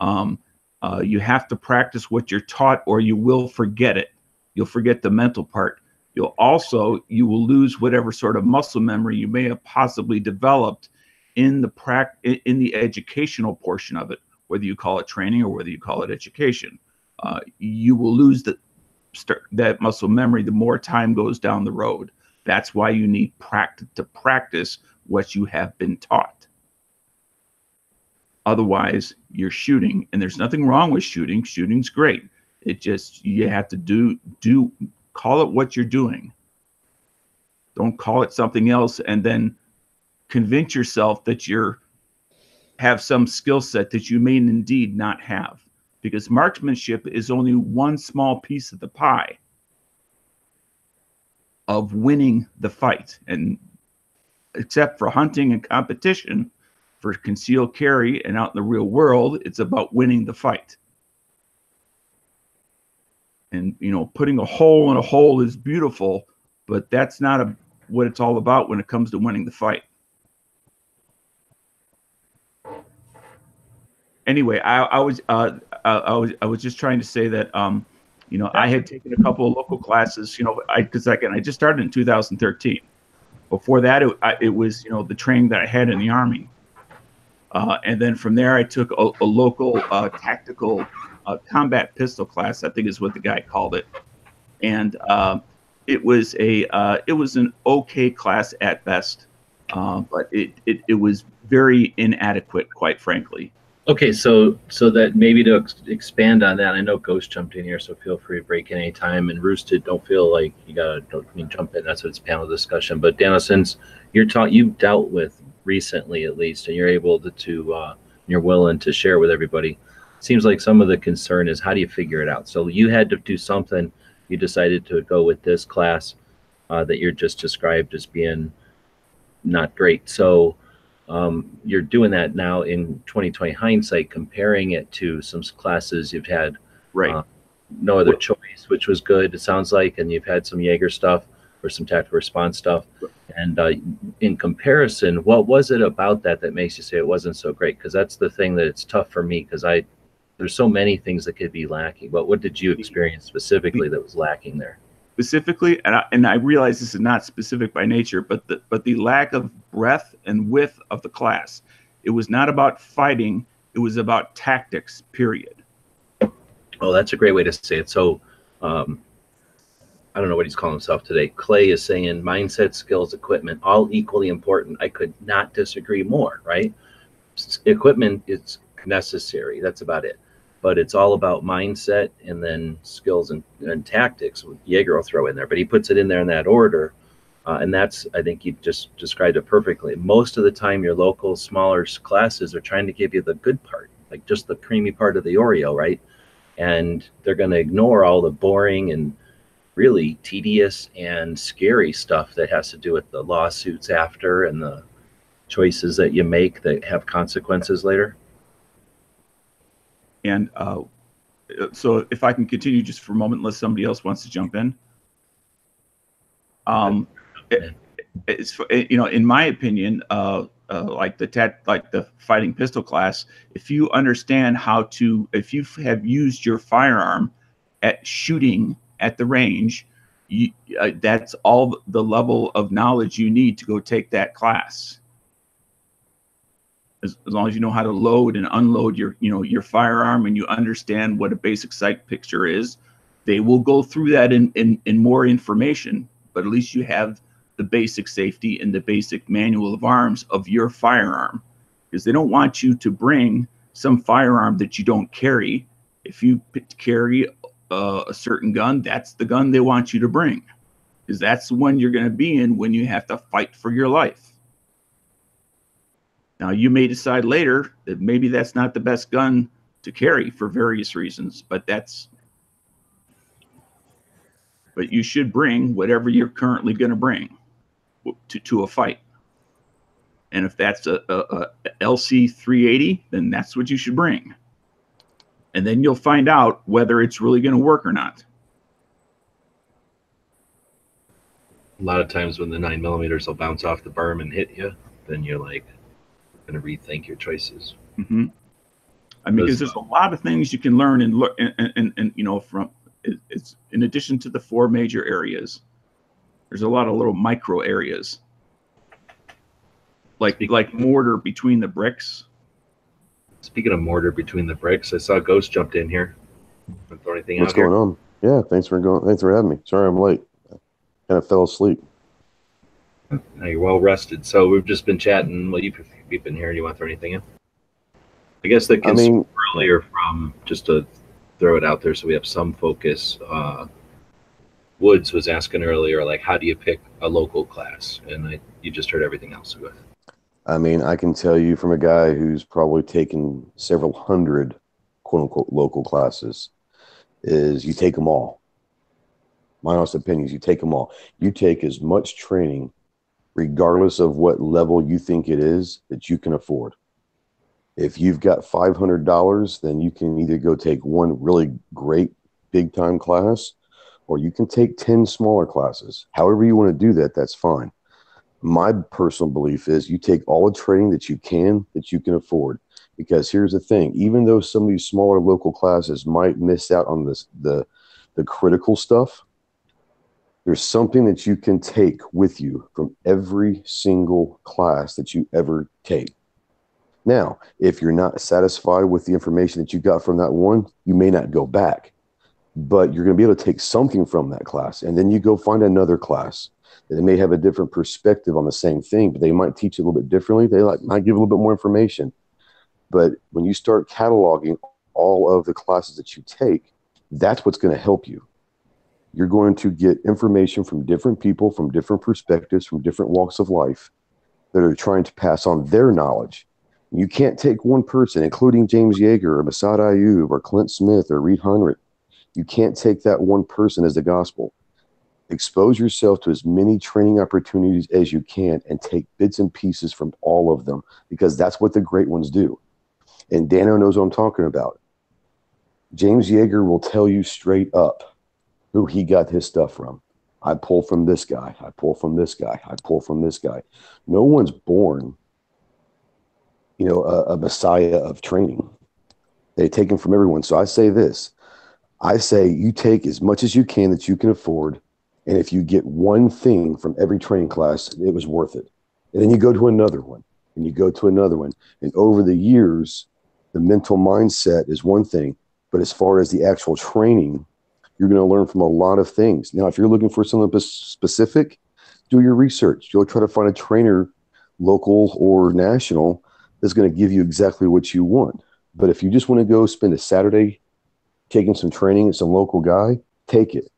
You have to practice what you're taught, or you will forget it. You'll forget the mental part. You will lose whatever sort of muscle memory you may have possibly developed in the educational portion of it, whether you call it training or whether you call it education. You will lose that muscle memory the more time goes down the road. That's why you need to practice what you have been taught. Otherwise, you're shooting, and there's nothing wrong with shooting. Shooting's great. It just, you have to call it what you're doing. Don't call it something else and then convince yourself that have some skill set that you may indeed not have, because marksmanship is only one small piece of the pie of winning the fight. And except for hunting and competition, for concealed carry and out in the real world, it's about winning the fight. And, putting a hole in a hole is beautiful, but that's not what it's all about when it comes to winning the fight. Anyway, I was just trying to say that, I had taken a couple of local classes, because again, I just started in 2013. Before that, it was, the training that I had in the Army. And then from there, I took a local tactical combat pistol class, I think is what the guy called it. And It was an okay class at best, but it was very inadequate, quite frankly. Okay, so that maybe to expand on that, I know Ghost jumped in here, so feel free to break in any time. And Roosted, don't feel like you gotta jump in. That's what it's panel discussion. But Daniel, since you've dealt with recently at least, and you're able to you're willing to share with everybody. Seems like some of the concern is how do you figure it out? So you had to do something. You decided to go with this class that you're just described as being not great. So you're doing that now in 2020 hindsight, comparing it to some classes you've had Right. no other choice, which was good, it sounds like, and you've had some Jaeger stuff or some tactical response stuff. And in comparison, what was it about that makes you say it wasn't so great? Because that's the thing that it's tough for me, because there's so many things that could be lacking. But what did you experience specifically that was lacking there? Specifically, and I realize this is not specific by nature, but the lack of breadth and width of the class. It was not about fighting; it was about tactics. Period. Oh, that's a great way to say it. So, I don't know what he's calling himself today. Clay is saying mindset, skills, equipment, all equally important. I could not disagree more. Right? Equipment is necessary. That's about it. But it's all about mindset and then skills and tactics. Jaeger will throw in there, but he puts it in there in that order. And that's, I think you just described it perfectly. Most of the time, your local smaller classes are trying to give you the good part, like just the creamy part of the Oreo, right? And they're going to ignore all the boring and really tedious and scary stuff that has to do with the lawsuits after and the choices that you make that have consequences later. And so if I can continue just for a moment, unless somebody else wants to jump in. It's, you know, in my opinion, like the fighting pistol class, if you understand if you have used your firearm at shooting at the range, that's all the level of knowledge you need to go take that class. As long as you know how to load and unload your firearm and you understand what a basic sight picture is, they will go through that in more information, but at least you have the basic safety and the basic manual of arms of your firearm, because they don't want you to bring some firearm that you don't carry. If you carry a certain gun, that's the gun they want you to bring, because that's the one you're going to be in when you have to fight for your life. Now, you may decide later that maybe that's not the best gun to carry for various reasons, but you should bring whatever you're currently going to bring to a fight. And if that's a LC 380, then that's what you should bring. And then you'll find out whether it's really going to work or not. A lot of times when the 9mm will bounce off the berm and hit you, then you're like, going to rethink your choices. Mm-hmm. I mean, because there's a lot of things you can learn and look, and you know, from it's in addition to the 4 major areas, there's a lot of little micro areas, like mortar between the bricks. Speaking of mortar between the bricks, I saw Ghost jumped in here. Throw anything What's out here? going on? Yeah, thanks for having me. Sorry I'm late. Kind of fell asleep. Now you're well rested. So we've just been chatting. Well, you've been here. Do you want to throw anything in? I guess the concern earlier from, just to throw it out there so we have some focus, Woods was asking earlier, like, how do you pick a local class? And you just heard everything else with. I mean, I can tell you from a guy who's probably taken several hundred quote unquote local classes, is you take them all. My honest opinion is you take them all. You take as much training, regardless of what level you think it is, that you can afford. If you've got $500, then you can either go take one really great big time class, or you can take 10 smaller classes. However you want to do that, that's fine. My personal belief is you take all the training that you can afford. Because here's the thing, even though some of these smaller local classes might miss out on this, the critical stuff, there's something that you can take with you from every single class that you ever take. Now, if you're not satisfied with the information that you got from that one, you may not go back. but you're going to be able to take something from that class. And then you go find another class that may have a different perspective on the same thing, but they might teach it a little bit differently. They might give a little bit more information. But when you start cataloging all of the classes that you take, that's what's going to help you. You're going to get information from different people, from different perspectives, from different walks of life that are trying to pass on their knowledge. You can't take one person, including James Yeager or Masad Ayub or Clint Smith or Reed Heinrich. You can't take that one person as the gospel. Expose yourself to as many training opportunities as you can and take bits and pieces from all of them, because that's what the great ones do. And Dano knows what I'm talking about. James Yeager will tell you straight up who he got his stuff from. I pull from this guy. I pull from this guy. I pull from this guy. No one's born, a messiah of training. They take them from everyone. So I say this. I say you take as much as you can that you can afford. And if you get one thing from every training class, it was worth it. And then you go to another one and you go to another one. And over the years, the mental mindset is one thing. But as far as the actual training, you're going to learn from a lot of things. Now, if you're looking for something specific, do your research. You'll try to find a trainer, local or national, that's going to give you exactly what you want. But if you just want to go spend a Saturday taking some training at some local guy, take it.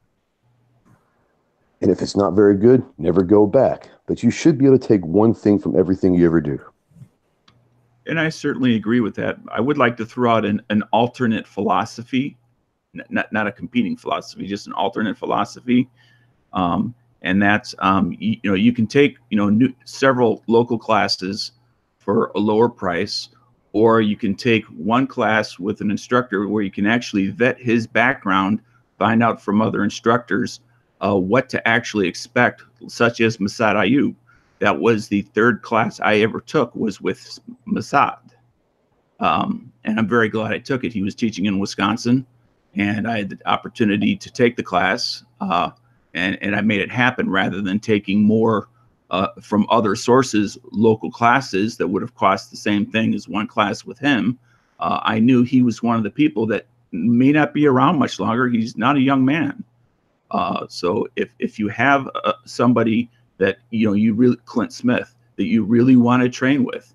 And if it's not very good, never go back. But you should be able to take one thing from everything you ever do. And I certainly agree with that. I would like to throw out an alternate philosophy, not a competing philosophy, just an alternate philosophy. And that's, you can take, several local classes for a lower price, or you can take one class with an instructor where you can actually vet his background, find out from other instructors what to actually expect, such as Masad Ayub. That was the third class I ever took, was with Masad. And I'm very glad I took it. He was teaching in Wisconsin, and I had the opportunity to take the class, and I made it happen rather than taking more from other sources, local classes that would have cost the same thing as one class with him. I knew he was one of the people that may not be around much longer. He's not a young man. So if you have somebody that, you really, Clint Smith, that you really want to train with,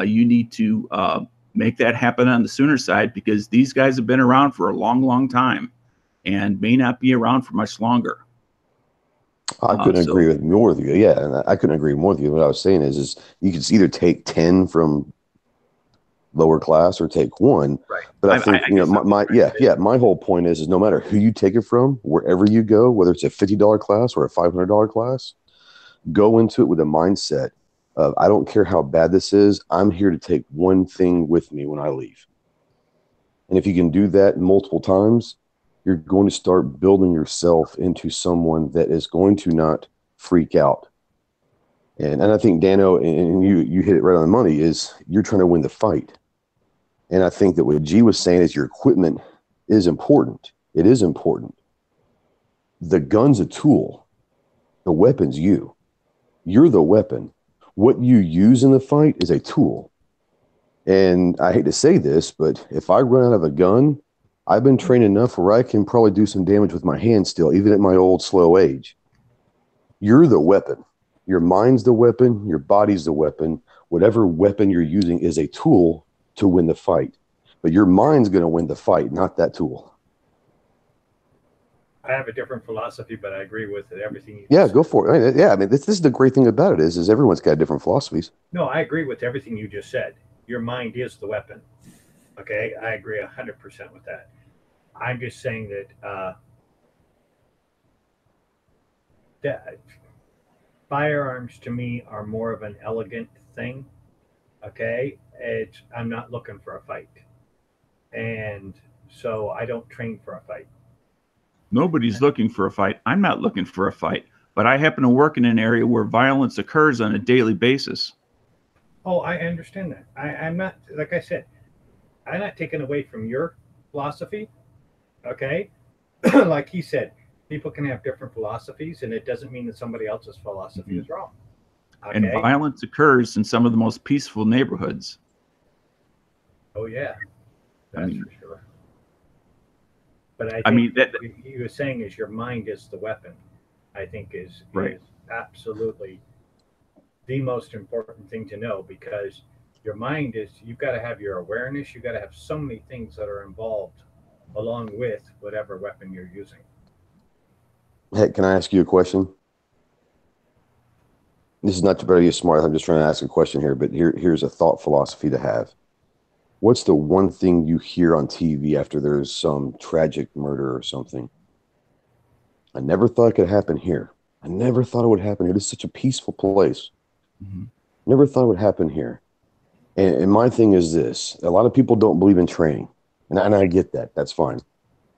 you need to make that happen on the Sooner side, because these guys have been around for a long, long time and may not be around for much longer. I couldn't agree with more with you. Yeah, and I couldn't agree more with you. What I was saying is you could either take 10 from lower class or take one. Right. But I think my whole point is no matter who you take it from, wherever you go, whether it's a $50 class or a $500 class, go into it with a mindset of, I don't care how bad this is, I'm here to take one thing with me when I leave. And if you can do that multiple times, you're going to start building yourself into someone that is going to not freak out. And I think, Dano, and you hit it right on the money, is you're trying to win the fight. And I think that what G was saying is your equipment is important. It is important. The gun's a tool. The weapon's you. You're the weapon. What you use in the fight is a tool. And I hate to say this, but if I run out of a gun, I've been trained enough where I can probably do some damage with my hand still, even at my old slow age. You're the weapon. Your mind's the weapon. Your body's the weapon. Whatever weapon you're using is a tool to win the fight. But your mind's going to win the fight, not that tool. I have a different philosophy, but I agree with everything you Yeah, said. go for it. Yeah, I mean, this is the great thing about it is everyone's got different philosophies. No, I agree with everything you just said. Your mind is the weapon. Okay, I agree 100% with that. I'm just saying that that firearms to me are more of an elegant thing. Okay, I'm not looking for a fight, and so I don't train for a fight. Nobody's looking for a fight. I'm not looking for a fight, but I happen to work in an area where violence occurs on a daily basis. Oh, I understand that. I'm not, like I said, I'm not taking away from your philosophy. Okay, like he said, people can have different philosophies, and it doesn't mean that somebody else's philosophy is wrong. Okay? And violence occurs in some of the most peaceful neighborhoods. Oh yeah, that's for sure. But I I think mean, that, what he was saying is your mind is the weapon. I think is Right. absolutely the most important thing to know, because your mind is, you've got to have your awareness. You've got to have so many things that are involved along with whatever weapon you're using. Hey, can I ask you a question? This is not to be smart. I'm just trying to ask a question here, but here's a thought philosophy to have. What's the one thing you hear on TV after there's some tragic murder or something? I never thought it could happen here. I never thought it would happen here. This is such a peaceful place. Mhm. Never thought it would happen here. And my thing is this. A lot of people don't believe in training. And I get that. That's fine.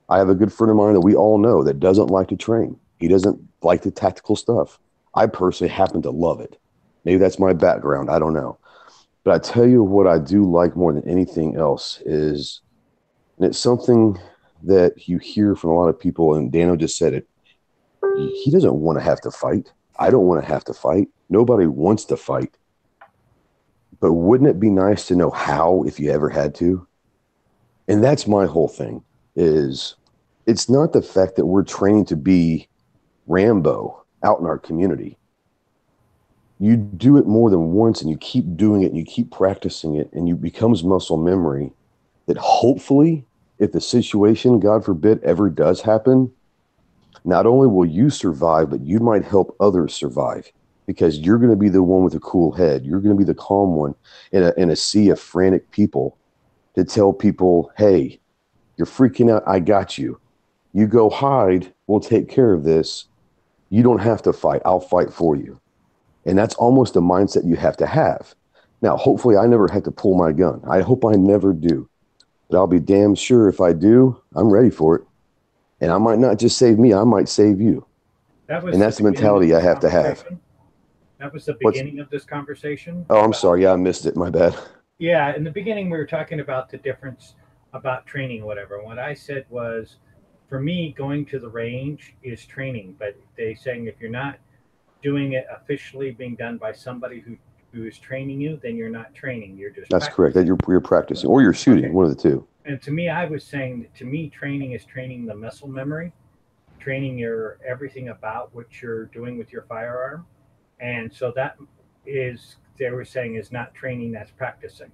I have a good friend of mine that we all know that doesn't like to train. He doesn't like the tactical stuff. I personally happen to love it. Maybe that's my background. I don't know. But I tell you what I do like more than anything else is, and it's something that you hear from a lot of people, and Dano just said it, he doesn't want to have to fight. I don't want to have to fight. Nobody wants to fight. But wouldn't it be nice to know how if you ever had to? And that's my whole thing, is it's not the fact that we're training to be Rambo out in our community. You do it more than once and you keep doing it and you keep practicing it and it becomes muscle memory that hopefully, if the situation, God forbid, ever does happen, not only will you survive, but you might help others survive, because you're going to be the one with a cool head. You're going to be the calm one in a sea of frantic people to tell people, hey, you're freaking out. I got you. You go hide. We'll take care of this. You don't have to fight. I'll fight for you. And that's almost the mindset you have to have. Now, hopefully I never have to pull my gun. I hope I never do. But I'll be damn sure if I do, I'm ready for it. And I might not just save me, I might save you. And that's the mentality I have to have. That was the beginning of this conversation. Oh, I'm sorry. Yeah, I missed it. My bad. Yeah, in the beginning we were talking about the difference about training, whatever. What I said was, for me, going to the range is training, but they saying if you're not doing it officially being done by somebody who is training you, then you're not training. You're just That's correct. That you're practicing or you're shooting, okay. One of the two. And to me, I was saying that to me, training is training the muscle memory, training your everything about what you're doing with your firearm. And so that is, they were saying, is not training, that's practicing.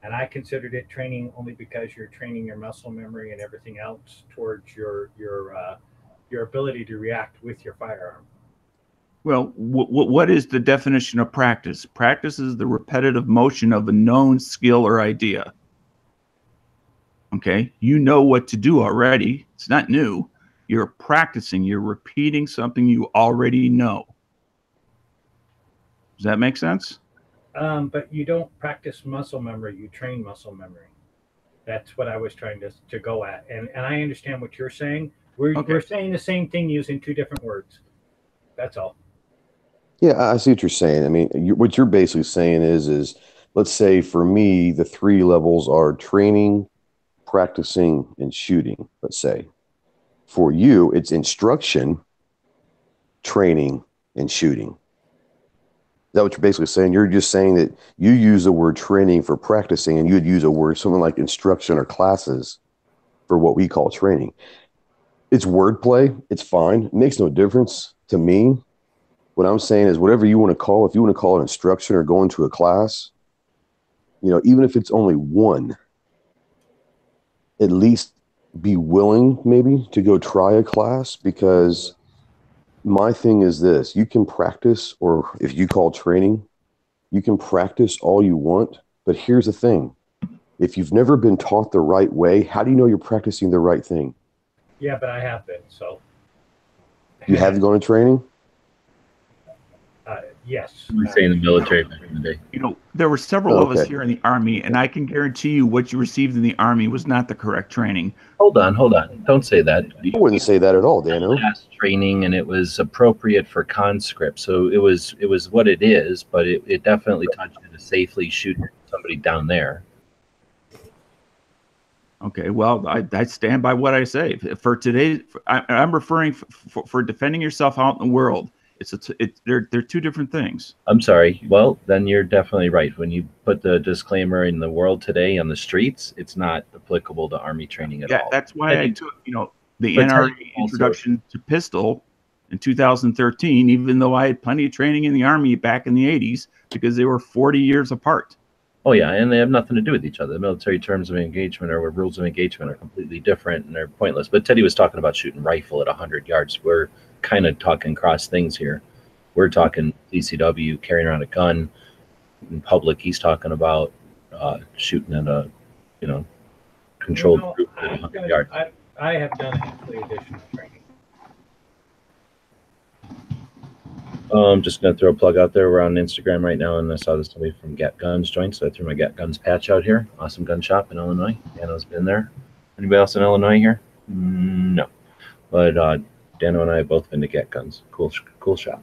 And I considered it training only because you're training your muscle memory and everything else towards your ability to react with your firearm. Well, what is the definition of practice? Practice is the repetitive motion of a known skill or idea. Okay, you know what to do already. It's not new. You're practicing. You're repeating something you already know. Does that make sense? But you don't practice muscle memory. You train muscle memory. That's what I was trying to go at. And I understand what you're saying. We're saying the same thing using two different words. That's all. Yeah, I see what you're saying. I mean, what you're basically saying is let's say for me, the 3 levels are training, practicing, and shooting, let's say. For you, it's instruction, training, and shooting. Is that what you're basically saying? You're just saying that you use the word training for practicing, and you would use a word, something like instruction or classes, for what we call training. It's wordplay. It's fine. It makes no difference to me. What I'm saying is whatever you want to call, if you want to call it instruction or going to a class, you know, even if it's only one, at least be willing maybe to go try a class, because my thing is this: you can practice, or if you call training, you can practice all you want. But here's the thing. If you've never been taught the right way, how do you know you're practicing the right thing? Yeah, but I have been, so. You have gone to training? Yes. We say in the military back in the day. You know, there were several of us here in the Army, and I can guarantee you what you received in the Army was not the correct training. Hold on. Don't say that. I wouldn't say that at all, Dano. Training, and it was appropriate for conscript, so it was what it is, but it definitely taught you to safely shoot somebody down there. Okay, well, I stand by what I say. For today, I'm referring for defending yourself out in the world. They're two different things. I'm sorry. Well, then you're definitely right. When you put the disclaimer in the world today on the streets, it's not applicable to Army training at all. That's why I took, the But NRA also- introduction to pistol in 2013, even though I had plenty of training in the Army back in the 80s, because they were 40 years apart. Oh yeah, and they have nothing to do with each other. The military terms of engagement or rules of engagement are completely different and they're pointless. But Teddy was talking about shooting rifle at 100 yards. We're kind of talking cross things here. We're talking CCW, carrying around a gun in public. He's talking about shooting at a, controlled group at 100 yards. I have done actually additional training. I'm just going to throw a plug out there. We're on Instagram right now, and I saw that somebody from Get Guns joined, so I threw my Get Guns patch out here. Awesome gun shop in Illinois. Dano's been there. Anybody else in Illinois here? No. But Dano and I have both been to Get Guns. Cool shop.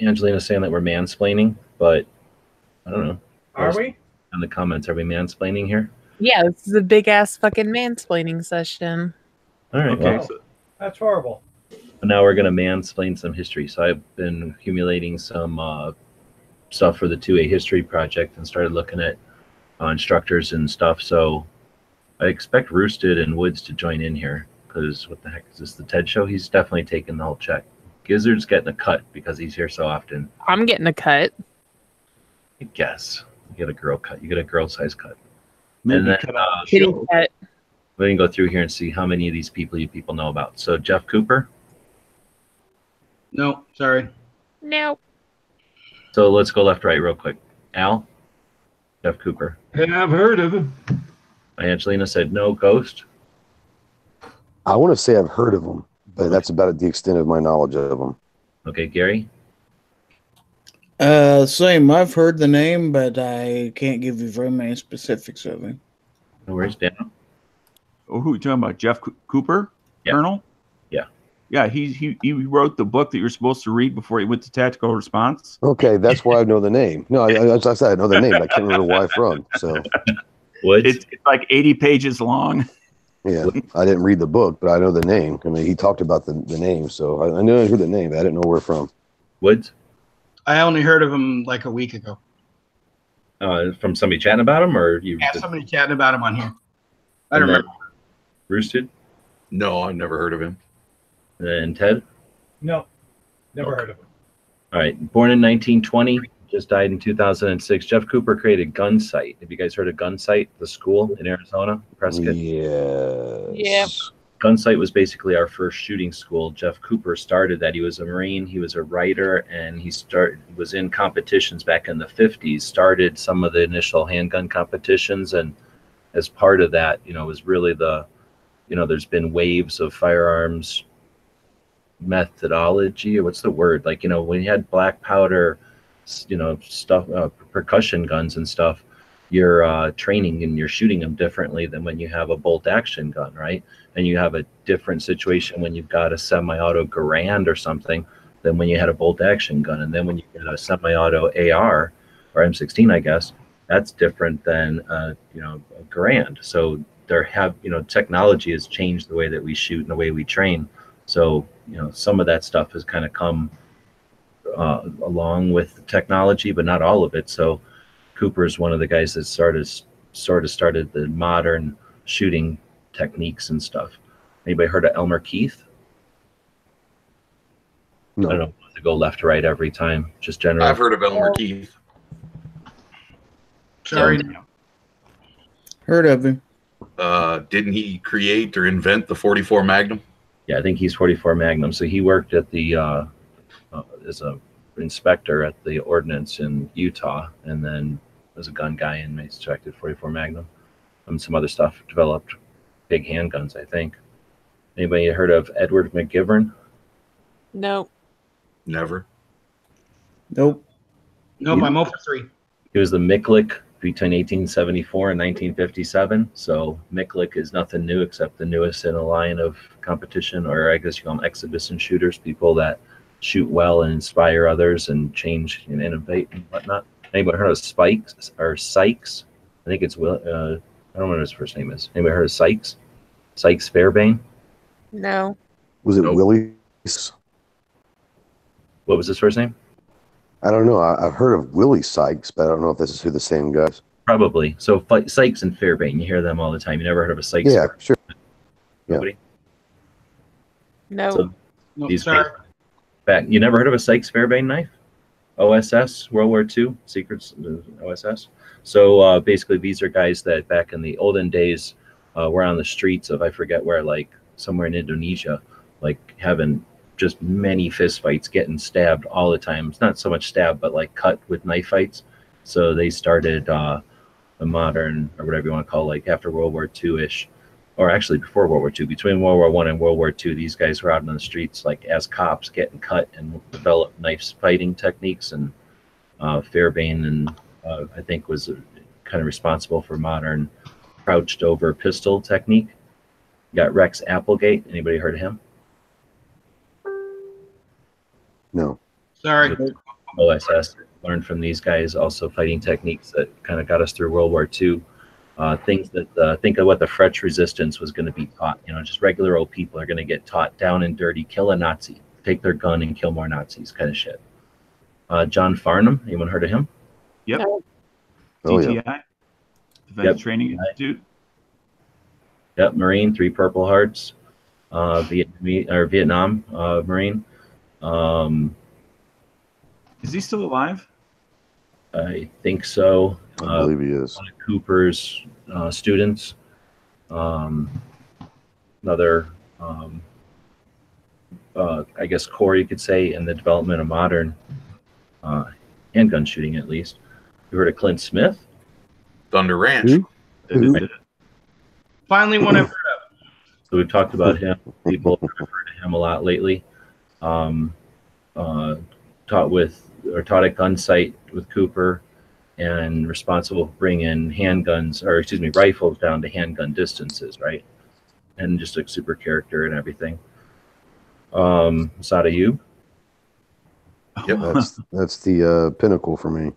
Angelina's saying that we're mansplaining, but I don't know. Are we? In the comments, are we mansplaining here? Yeah, this is a big ass fucking mansplaining session. All right. Okay. Well, That's horrible. now we're going to mansplain some history. So I've been accumulating some stuff for the 2A history project and started looking at instructors and stuff. So I expect Roosted and Woods to join in here because what the heck is this, the TED show? He's definitely taking the whole check. Gizzard's getting a cut because he's here so often. I'm getting a cut. I guess. You get a girl cut. You get a girl size cut. Maybe And then, cut out the Kitty show. cut. We can go through here and see how many of these people you people know about. So Jeff Cooper. No, sorry. No. So let's go left, right real quick. Al, Jeff Cooper. Yeah, I've heard of him. Angelina said no. Ghost. I want to say I've heard of them, but that's about the extent of my knowledge of them. Okay, Gary. Same. I've heard the name, but I can't give you very many specifics of him. No worries, Daniel. Oh, who are you talking about? Jeff Cooper? Yeah. Colonel? Yeah. Yeah, he wrote the book that you're supposed to read before he went to tactical response. Okay, that's why I know the name. No, as I said, I know the name. I can't remember why from. So, Woods. It's like 80 pages long. yeah, I didn't read the book, but I know the name. I mean, he talked about the name, so I knew the name. But I didn't know where from. Woods. I only heard of him like a week ago. From somebody chatting about him, or you? Yeah, somebody chatting about him on here. I don't remember. Roosted. No, I've never heard of him. And Ted. No, never Okay. heard of him. All right. Born in 1920, just died in 2006. Jeff Cooper created Gunsight. Have you guys heard of Gunsight, the school in Arizona, Prescott? Yes. Yep. Gunsight was basically our first shooting school. Jeff Cooper started that. He was a Marine, he was a writer, and he was in competitions back in the 50s, started some of the initial handgun competitions. And as part of that, was really there's been waves of firearms methodology, or what's the word? Like, when you had black powder, stuff, percussion guns and stuff, you're training and you're shooting them differently than when you have a bolt action gun, right? And you have a different situation when you've got a semi-auto Garand or something than when you had a bolt action gun. And then when you get a semi-auto AR or M16, I guess, that's different than a Garand. So technology has changed the way that we shoot and the way we train. So some of that stuff has kind of come along with the technology, but not all of it. So Cooper is one of the guys that sort of started the modern shooting techniques and stuff. Anybody heard of Elmer Keith? No. I don't know if to go left to right every time, just generally. I've heard of Elmer Keith. Sorry. Heard of him. Didn't he create or invent the 44 Magnum? Yeah, I think he's 44 Magnum. So he worked at the as a inspector at the ordnance in Utah, and then was a gun guy and inspected 44 Magnum and some other stuff. Developed big handguns, I think. Anybody heard of Edward McGivern? No. Never. Nope. Nope, I'm 0 for 3. He was the Miklik between 1874 and 1957. So Miklik is nothing new except the newest in a line of competition, or I guess you call them exhibition shooters, people that shoot well and inspire others and change and innovate and whatnot. Anybody heard of Spikes or Sykes? I think it's Will. I don't know what his first name is. Anybody heard of Sykes? Sykes Fairbairn? No. Was it Nope. Willie? What was his first name? I don't know. I've heard of Willie Sykes, but I don't know if this is who the same guys. Probably. So Sykes and Fairbairn, you hear them all the time. You never heard of a Sykes? Yeah, sure. Nobody? No. So No, these sorry. back, you never heard of a Sykes Fairbairn knife? OSS, World War II, Secrets, OSS. So basically, these are guys that back in the olden days were on the streets of, I forget where, like somewhere in Indonesia, like having just many fist fights, getting stabbed all the time. It's not so much stabbed, but like cut with knife fights. So they started the modern, or whatever you want to call it, like after World War II-ish, or actually before World War II, between World War I and World War II, these guys were out on the streets like as cops getting cut and developed knife fighting techniques. And Fairbairn, and I think was kind of responsible for modern crouched over pistol technique. You got Rex Applegate. Anybody heard of him? No. Sorry. OSS learned from these guys, also fighting techniques that kind of got us through World War II. Things that think of what the French resistance was going to be taught. You know, just regular old people are going to get taught down and dirty, kill a Nazi, take their gun and kill more Nazis, kind of shit. John Farnham, anyone heard of him? Yep. No. Oh, yeah. DTI, Defense Training Institute. Yep, Marine, 3 Purple Hearts, Vietnam Marine. Is he still alive? I think so. I believe he is. One of Cooper's students. Another, I guess, core, you could say, in the development of modern handgun shooting, at least. You heard of Clint Smith? Thunder Ranch. Who? Finally, one I've heard of. So we've talked about him. People have referred to him a lot lately. Taught at gun sight with Cooper, and responsible for bringing handguns, or excuse me, rifles down to handgun distances, right? And just a super character and everything. Sada Ayub. Yep. That's the pinnacle for me.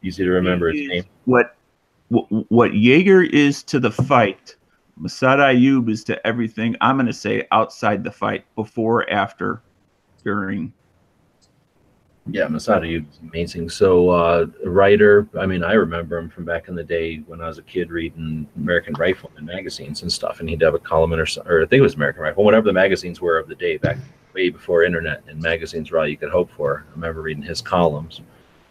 Easy to remember his name. What Jaeger is to the fight, Masad Ayub is to everything. I'm going to say outside the fight, before, after, during. Yeah, Masada Ayub is amazing. So, a writer, I mean, I remember him from back in the day when I was a kid reading American Rifleman magazines and stuff, and he'd have a column or I think it was American Rifle, whatever the magazines were of the day, back way before internet, and magazines were all you could hope for. I remember reading his columns,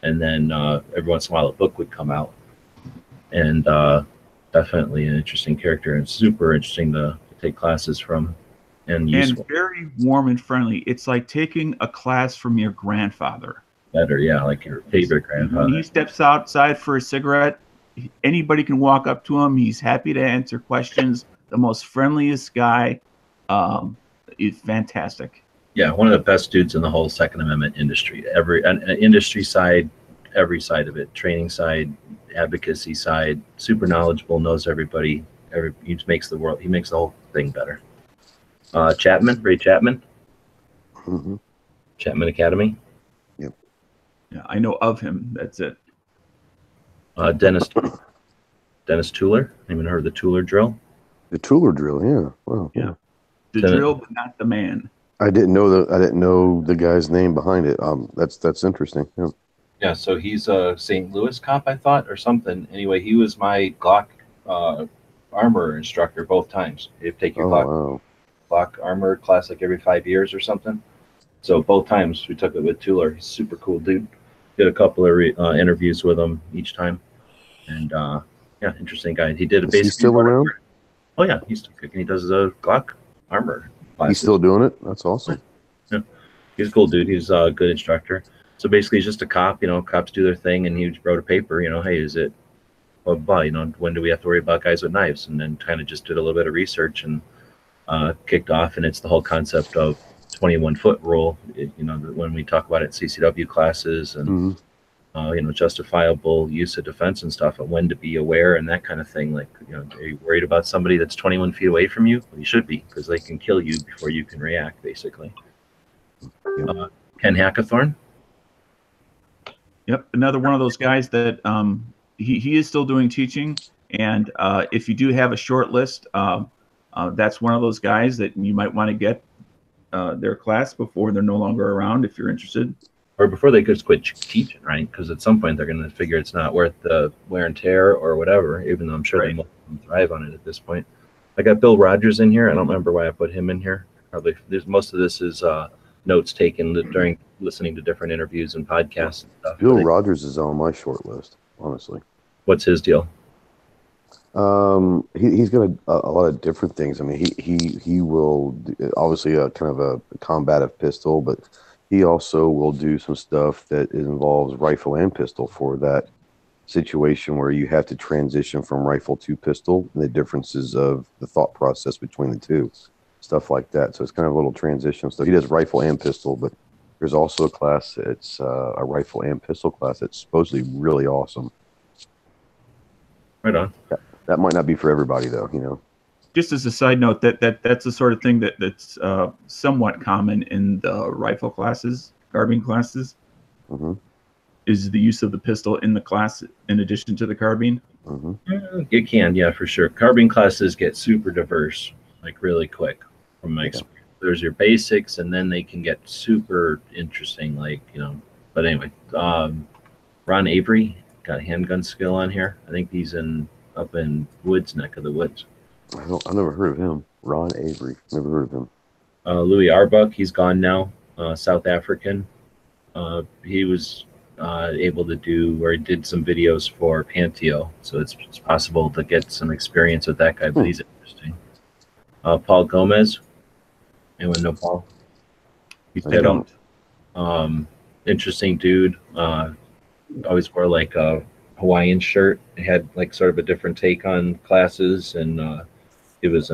and then every once in a while a book would come out, and definitely an interesting character, and super interesting to take classes from. And very warm and friendly. It's like taking a class from your grandfather. Better, yeah, like your favorite grandfather. When he steps outside for a cigarette, anybody can walk up to him. He's happy to answer questions. The most friendliest guy. It's fantastic. Yeah, one of the best dudes in the whole Second Amendment industry. An industry side, every side of it, training side, advocacy side, super knowledgeable, knows everybody. He just makes the world. He makes the whole thing better. Chapman, Ray Chapman. Mm-hmm. Chapman Academy. Yep. Yeah, I know of him. That's it. Dennis Tuller. Anyone heard of the Tuller drill? The Tuller drill, yeah. Wow. Yeah. The drill, but not the man. I didn't know the guy's name behind it. That's interesting. Yeah. Yeah, so he's a St. Louis cop, I thought, or something. Anyway, he was my Glock armor instructor both times. You have to take your Glock armor class like every 5 years or something. So both times we took it with Tuller. He's a super cool dude. Did a couple of interviews with him each time, and yeah, interesting guy. He did a basic. Is he still around? Oh yeah, he's still kicking. He does a Glock armor classes. He's still doing it. That's awesome. Yeah, he's a cool dude. He's a good instructor. So basically, he's just a cop. You know, cops do their thing, and he wrote a paper. You know, hey, is it blah blah? You know, when do we have to worry about guys with knives? And then kind of just did a little bit of research and kicked off. And it's the whole concept of 21-foot rule. You know, when we talk about it in CCW classes and you know, justifiable use of defense and stuff, and when to be aware and that kind of thing. Like, you know, are you worried about somebody that's 21 feet away from you? Well, you should be, because they can kill you before you can react, basically. Ken Hackathorn. Yep, another one of those guys that he is still doing teaching, and if you do have a short list, that's one of those guys that you might want to get their class before they're no longer around if you're interested. or before they just quit teaching, right? Because at some point they're going to figure it's not worth the wear and tear or whatever, even though I'm sure they most of them thrive on it at this point. I got Bill Rogers in here. I don't remember why I put him in here. Probably most of this is notes taken during listening to different interviews and podcasts and stuff. Bill Rogers is on my short list, honestly. What's his deal? He's got a lot of different things. I mean, he will obviously a kind of a combative pistol, but he also will do some stuff that involves rifle and pistol for that situation where you have to transition from rifle to pistol and the differences of the thought process between the two, stuff like that. So it's kind of a little transition. So he does rifle and pistol, but there's also a class that's a rifle and pistol class that's supposedly really awesome. Right on. That might not be for everybody though, you know. Just as a side note, that's the sort of thing that's somewhat common in the rifle classes, carbine classes. Mm-hmm. Is the use of the pistol in the class in addition to the carbine? Mm-hmm. It can, yeah, for sure. Carbine classes get super diverse, like really quick from my experience. There's your basics, and then they can get super interesting, like, you know. But anyway, Ron Avery got a handgun skill on here. I think he's up in Woods, neck of the woods. I've never heard of him. Ron Avery, never heard of him. Louis Arbuck, he's gone now. South African. He was able to do, or he did some videos for Panteo, so it's possible to get some experience with that guy, but he's interesting. Paul Gomez. Anyone know Paul? He's dead on. Interesting dude. Always wore like a Hawaiian shirt. He had like sort of a different take on classes, and it was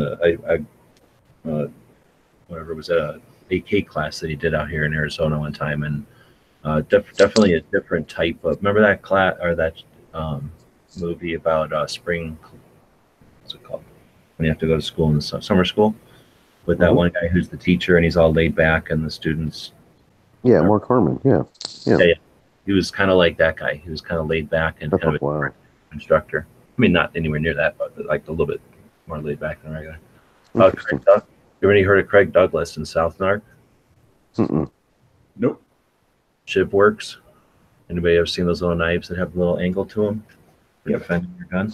whatever it was, a AK class that he did out here in Arizona one time, and definitely a different type of. Remember that class or that movie about spring? What's it called? When you have to go to school in the summer school, with that one guy who's the teacher and he's all laid back, and the students. Yeah, Mark Harmon. Yeah. He was kind of like that guy. He was kind of laid back and kind of a instructor. I mean, not anywhere near that, but like a little bit more laid back than regular. Craig you already heard of Craig Douglas in South Narc? Nope. Shiv Works. Anybody ever seen those little knives that have a little angle to them? You defending your gun.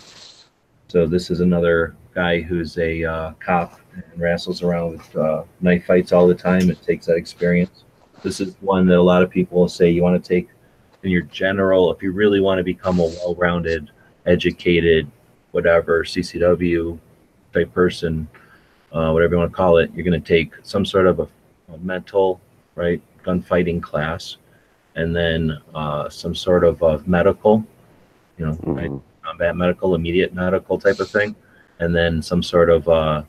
So this is another guy who's a cop and wrestles around with knife fights all the time. It takes that experience. This is one that a lot of people will say you want to take in your general, if you really want to become a well-rounded, educated, whatever, CCW type person, whatever you want to call it, you're going to take some sort of a mental, right, gunfighting class, and then some sort of a medical, you know, right, combat medical, immediate medical type of thing, and then some sort of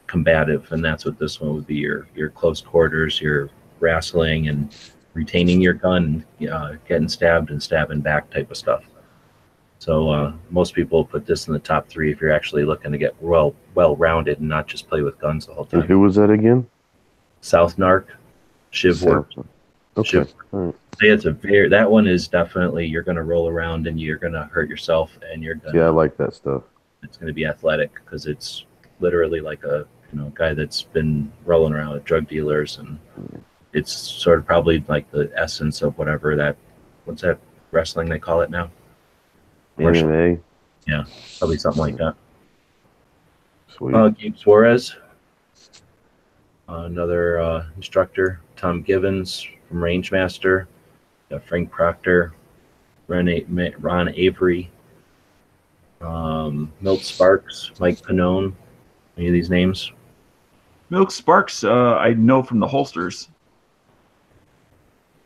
combative, and that's what this one would be, your close quarters, your wrestling and retaining your gun, getting stabbed and stabbing back type of stuff. So most people put this in the top 3 if you're actually looking to get well-rounded and not just play with guns the whole time. And who was that again? South Narc, Shiv Works. Okay. Shiv. All right. It's that one is definitely, you're going to roll around and you're going to hurt yourself, and you're going. Yeah, I like that stuff. It's going to be athletic because it's literally like a guy that's been rolling around with drug dealers, and it's sort of probably like the essence of what's that wrestling they call it now? MMA. Yeah, probably something like that. Sweet. Gabe Suarez, another instructor. Tom Givens from Rangemaster. Frank Proctor, Ron Avery, Milt Sparks, Mike Pannone. Any of these names? Milk Sparks, I know from the holsters.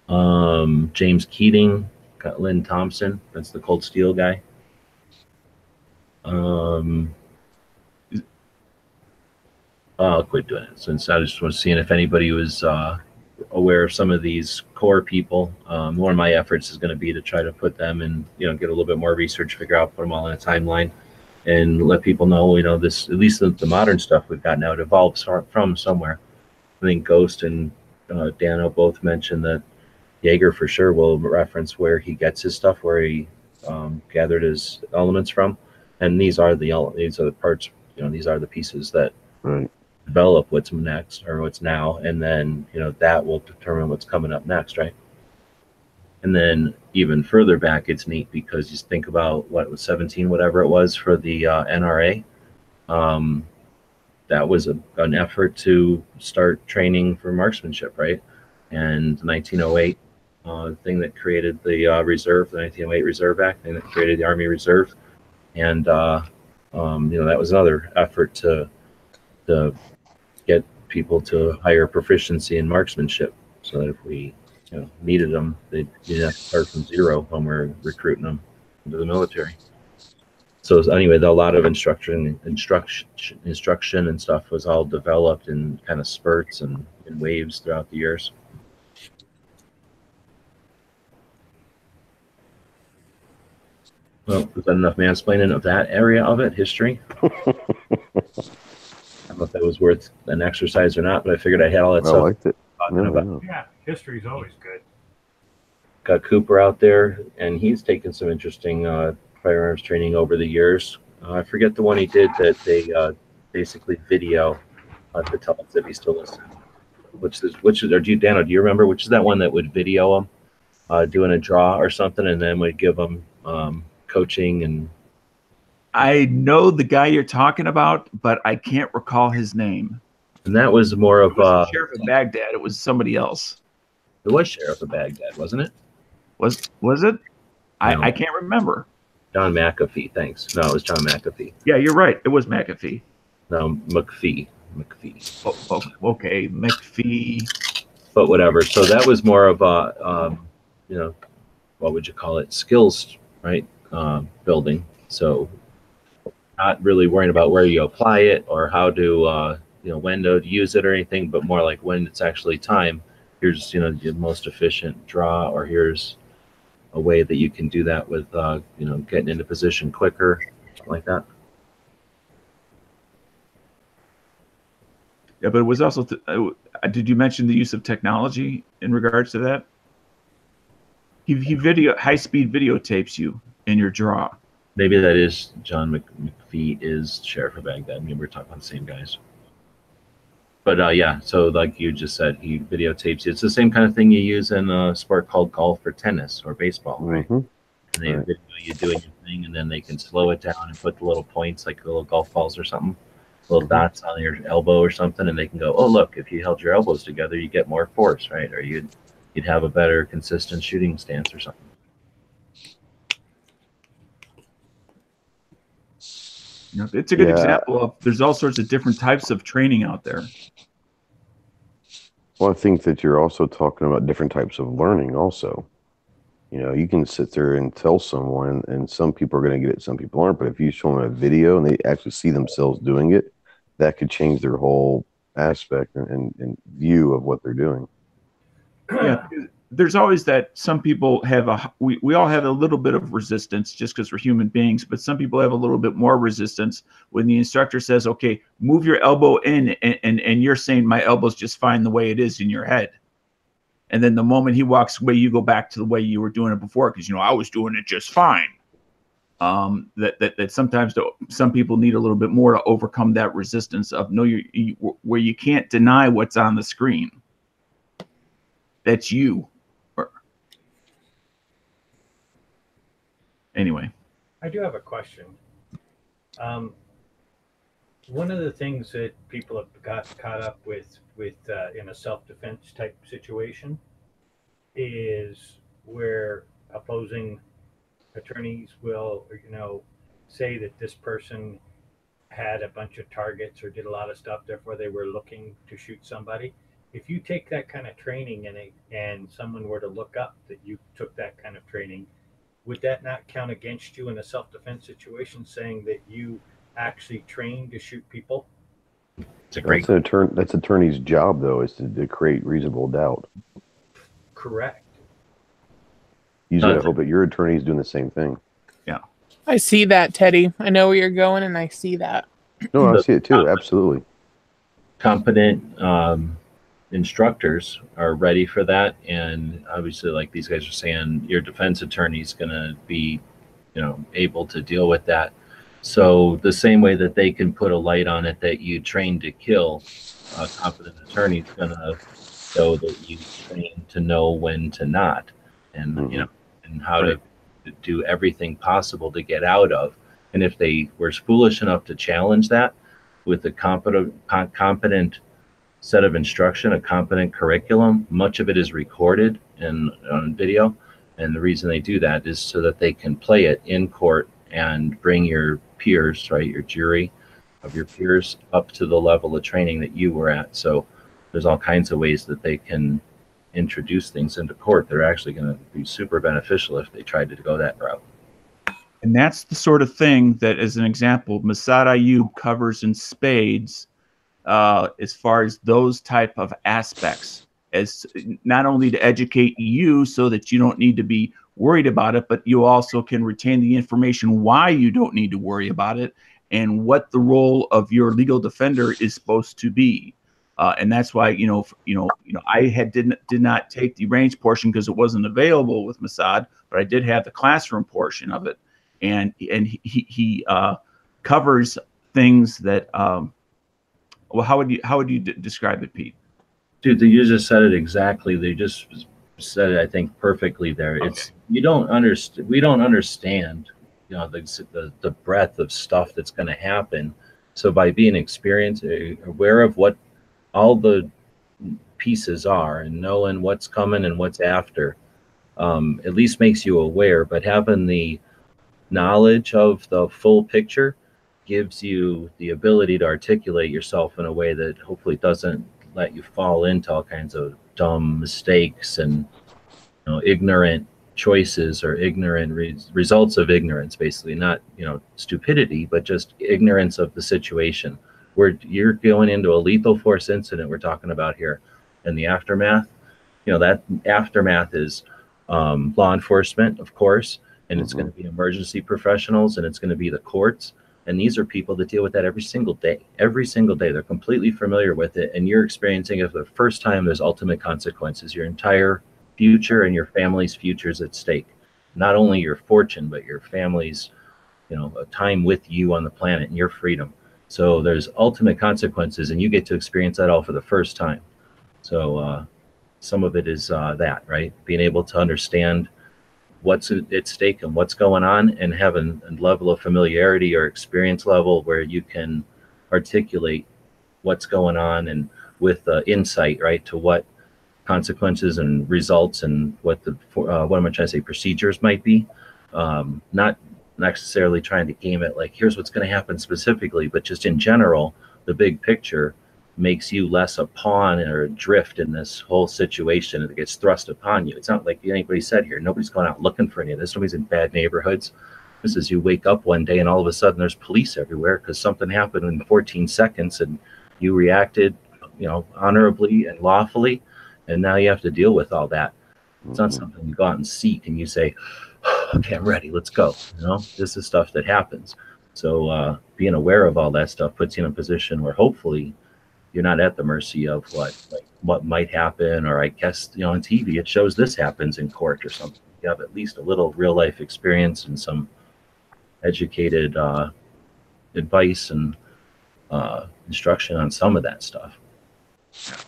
James Keating, got Lynn Thompson. That's the Cold Steel guy. I'll quit doing it since I just was seeing if anybody was aware of some of these core people. One of my efforts is going to be to try to put them and get a little bit more research, figure out, put them all in a timeline, and let people know, this, at least the modern stuff we've got now, it evolves from somewhere. I think Ghost and Dano both mentioned that Jaeger for sure will reference where he gets his stuff, where he gathered his elements from, and these are the parts. These are the pieces that develop what's next or what's now, and then that will determine what's coming up next, right? And then even further back, it's neat because you think about what was 17, whatever it was for the NRA. That was an effort to start training for marksmanship, right? And 1908, thing that created the reserve, the 1908 Reserve Act, thing that created the Army Reserve. And, you know, that was another effort to get people to higher proficiency in marksmanship, so that if we, you know, needed them, they didn't have to start from zero when we're recruiting them into the military. So anyway, a lot of instruction and stuff was all developed in kind of spurts and in waves throughout the years. Well, is that enough mansplaining of that area of it, history? I don't know if that was worth an exercise or not, but I figured I had all that stuff. I liked it. Yeah, history's always good. Got Cooper out there, and he's taken some interesting firearms training over the years. I forget the one he did that they basically video to tell us if he's still listening. Which is, or do you, Dano, do you remember which is that one that would video him doing a draw or something, and then would give him coaching? And I know the guy you're talking about, but I can't recall his name. And that was more of Sheriff of Baghdad. It was somebody else. It was Sheriff of Baghdad, wasn't it? Was it? No. I can't remember. John McAfee, thanks. No, it was John McAfee. Yeah, you're right. It was McAfee. No, McPhee. Oh, okay, McPhee. But whatever. So that was more of a, you know, what would you call it? Skills, right? Building. So not really worrying about where you apply it or how to, you know, when to use it or anything, but more like when it's actually time. Here's, you know, the most efficient draw, or here's a way that you can do that with, you know, getting into position quicker, something like that. Yeah, but it was also, did you mention the use of technology in regards to that? He high-speed videotapes you in your draw. Maybe that is John McPhee is Sheriff of Baghdad. I mean, we're talking about the same guys. But yeah, so like you just said, he videotapes you. It's the same kind of thing you use in a sport called golf or tennis or baseball, right? And they video you doing your thing, and then they can slow it down and put the little points, like the little golf balls or something, little dots on your elbow or something, and they can go, oh, look, if you held your elbows together, you get more force, right? Or you'd have a better consistent shooting stance or something. It's a good example of there's all sorts of different types of training out there. Well, I think that you're also talking about different types of learning also. You know, you can sit there and tell someone, and some people are going to get it, some people aren't, but if you show them a video and they actually see themselves doing it, that could change their whole aspect and view of what they're doing. Yeah, there's always that some people have we all have a little bit of resistance just because we're human beings, but some people have a little bit more resistance when the instructor says, okay, move your elbow in, and you're saying my elbow's just fine the way it is in your head. And then the moment he walks away, you go back to the way you were doing it before, because, you know, I was doing it just fine. That sometimes some people need a little bit more to overcome that resistance of where you can't deny what's on the screen. That's you. Anyway, I do have a question. One of the things that people have got caught up with in a self-defense type situation is where opposing attorneys will, you know, say that this person had a bunch of targets or did a lot of stuff, therefore they were looking to shoot somebody. If you take that kind of training and someone were to look up that you took that kind of training, would that not count against you in a self-defense situation, saying that you actually trained to shoot people? That's attorney's job, though, is to create reasonable doubt. Correct. Usually I hope that your attorney is doing the same thing. Yeah. I see that, Teddy. I know where you're going, and I see that. No, I see it too. Absolutely. Competent instructors are ready for that, and obviously, like these guys are saying, your defense attorney is going to be, you know, able to deal with that. So the same way that they can put a light on it that you train to kill, a competent attorney is going to show that you train to know when to not. and and how to do everything possible to get out of. And if they were foolish enough to challenge that with a competent set of instruction, a competent curriculum, much of it is recorded and on video. And the reason they do that is so that they can play it in court and bring your peers, right, your jury of your peers up to the level of training that you were at. So there's all kinds of ways that they can introduce things into court that are actually going to be super beneficial if they tried to go that route. And that's the sort of thing that, as an example, Masad Ayub covers in spades as far as those type of aspects, as not only to educate you so that you don't need to be worried about it, but you also can retain the information why you don't need to worry about it and what the role of your legal defender is supposed to be. And that's why, I did not take the range portion because it wasn't available with Masad, but I did have the classroom portion of it. And he covers things that, well, how would you describe it, Pete? Dude, you just said it exactly. They just said it, I think, perfectly there. Okay. We don't understand, the breadth of stuff that's going to happen. So by being experienced, aware of what all the pieces are and knowing what's coming and what's after, at least makes you aware. But having the knowledge of the full picture gives you the ability to articulate yourself in a way that hopefully doesn't let you fall into all kinds of dumb mistakes and ignorant choices or ignorant results of ignorance, basically. Not stupidity, but just ignorance of the situation, where you're going into a lethal force incident we're talking about here, and the aftermath. That aftermath is law enforcement, of course, and it's going to be emergency professionals, and it's going to be the courts. And these are people that deal with that every single day. Every single day, they're completely familiar with it, and you're experiencing it for the first time. There's ultimate consequences. Your entire future and your family's future is at stake. Not only your fortune, but your family's, a time with you on the planet and your freedom. So there's ultimate consequences, and you get to experience that all for the first time. So some of it is that, right? Being able to understand what's at stake and what's going on, and having a level of familiarity or experience level where you can articulate what's going on, and with insight, right, to what consequences and results and what am I trying to say, procedures might be. Not necessarily trying to game it like here's what's going to happen specifically, but just in general, the big picture makes you less a pawn or a drift in this whole situation that gets thrust upon you. It's not like anybody said here, nobody's going out looking for any of this. Nobody's in bad neighborhoods. This is you wake up one day and all of a sudden there's police everywhere because something happened in 14 seconds and you reacted, honorably and lawfully, and now you have to deal with all that. It's not something you go out and seek and you say, okay, I'm ready, let's go. This is stuff that happens. So being aware of all that stuff puts you in a position where hopefully you're not at the mercy of what might happen, or I guess, on TV, it shows this happens in court or something. You have at least a little real life experience and some educated advice and instruction on some of that stuff.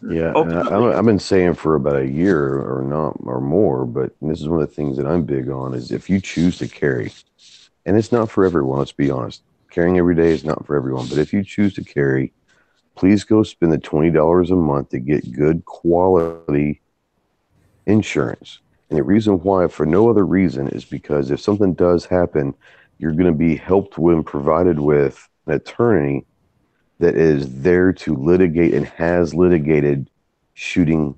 Yeah, I've been saying for about a year or more, but this is one of the things that I'm big on is if you choose to carry, and it's not for everyone, let's be honest, carrying every day is not for everyone, but if you choose to carry, please go spend the $20 a month to get good quality insurance. And the reason why, for no other reason, is because if something does happen, you're going to be helped with and provided with an attorney that is there to litigate and has litigated shooting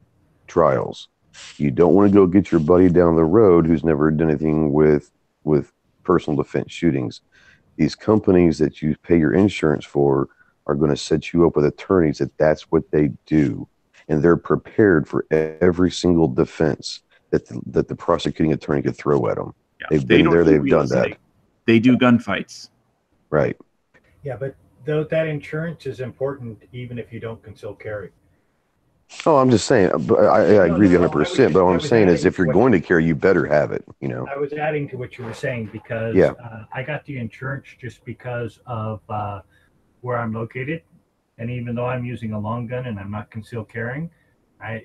trials. You don't want to go get your buddy down the road who's never done anything with personal defense shootings. These companies that you pay your insurance for are going to set you up with attorneys that's what they do, and they're prepared for every single defense that the prosecuting attorney could throw at them. Yeah, they've been there, they've done that. They do gunfights. Right. Yeah, but that insurance is important even if you don't conceal carry. Oh, I'm just saying, but I agree 100%. But what I'm saying is if you're going to carry, you better have it, I was adding to what you were saying because I got the insurance just because of where I'm located. And even though I'm using a long gun and I'm not concealed carrying,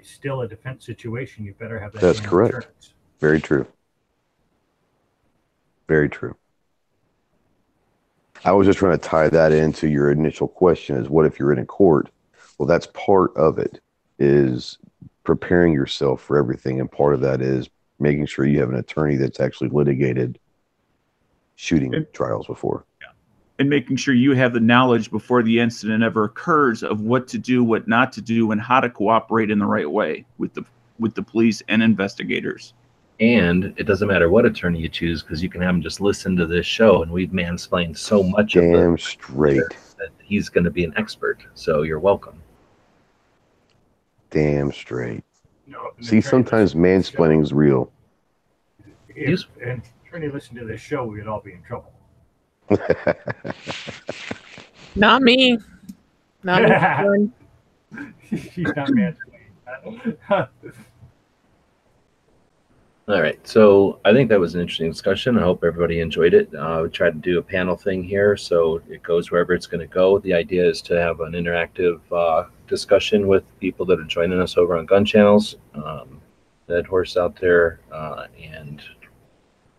still a defense situation. You better have that. That's correct. Insurance. Very true. Very true. I was just trying to tie that into your initial question is what if you're in a court? Well, that's part of it, is preparing yourself for everything. And part of that is making sure you have an attorney that's actually litigated shooting trials before. And making sure you have the knowledge before the incident ever occurs of what to do, what not to do, and how to cooperate in the right way with the police and investigators. And it doesn't matter what attorney you choose, because you can have him just listen to this show, and we've mansplained so much of Damn straight that he's going to be an expert. So you're welcome. Damn straight. No, See, sometimes mansplaining is real. If an attorney listened to this show, we'd all be in trouble. Not me. Not me. She's not mansplaining. All right, so I think that was an interesting discussion. I hope everybody enjoyed it. We tried to do a panel thing here, so it goes wherever it's going to go. The idea is to have an interactive discussion with people that are joining us over on Gun Channels. Dead Horse out there, and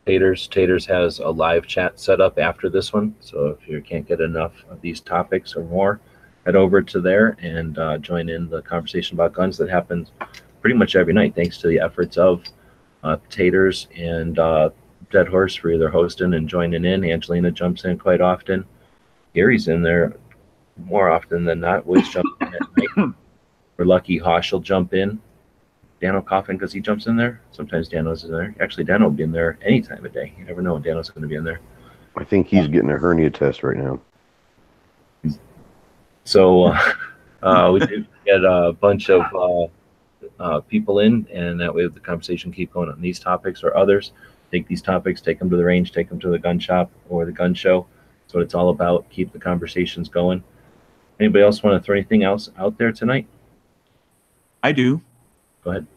Taters. Taters has a live chat set up after this one, so if you can't get enough of these topics or more, head over to there and join in the conversation about guns that happens pretty much every night, thanks to the efforts of Taters and Dead Horse for either hosting and joining in. Angelina jumps in quite often. Gary's in there more often than not. Woods jumps in at night. We're lucky Hosh will jump in. Dano coughing because he jumps in there. Sometimes Dano's in there. Actually, Dano will be in there any time of day. You never know when Dano's going to be in there. I think he's getting a hernia test right now. So we did get a bunch of people in, and that way the conversation keep going on these topics or others. Take these topics, take them to the range, take them to the gun shop or the gun show. That's what it's all about. Keep the conversations going. Anybody else want to throw anything else out there tonight? I do. Go ahead.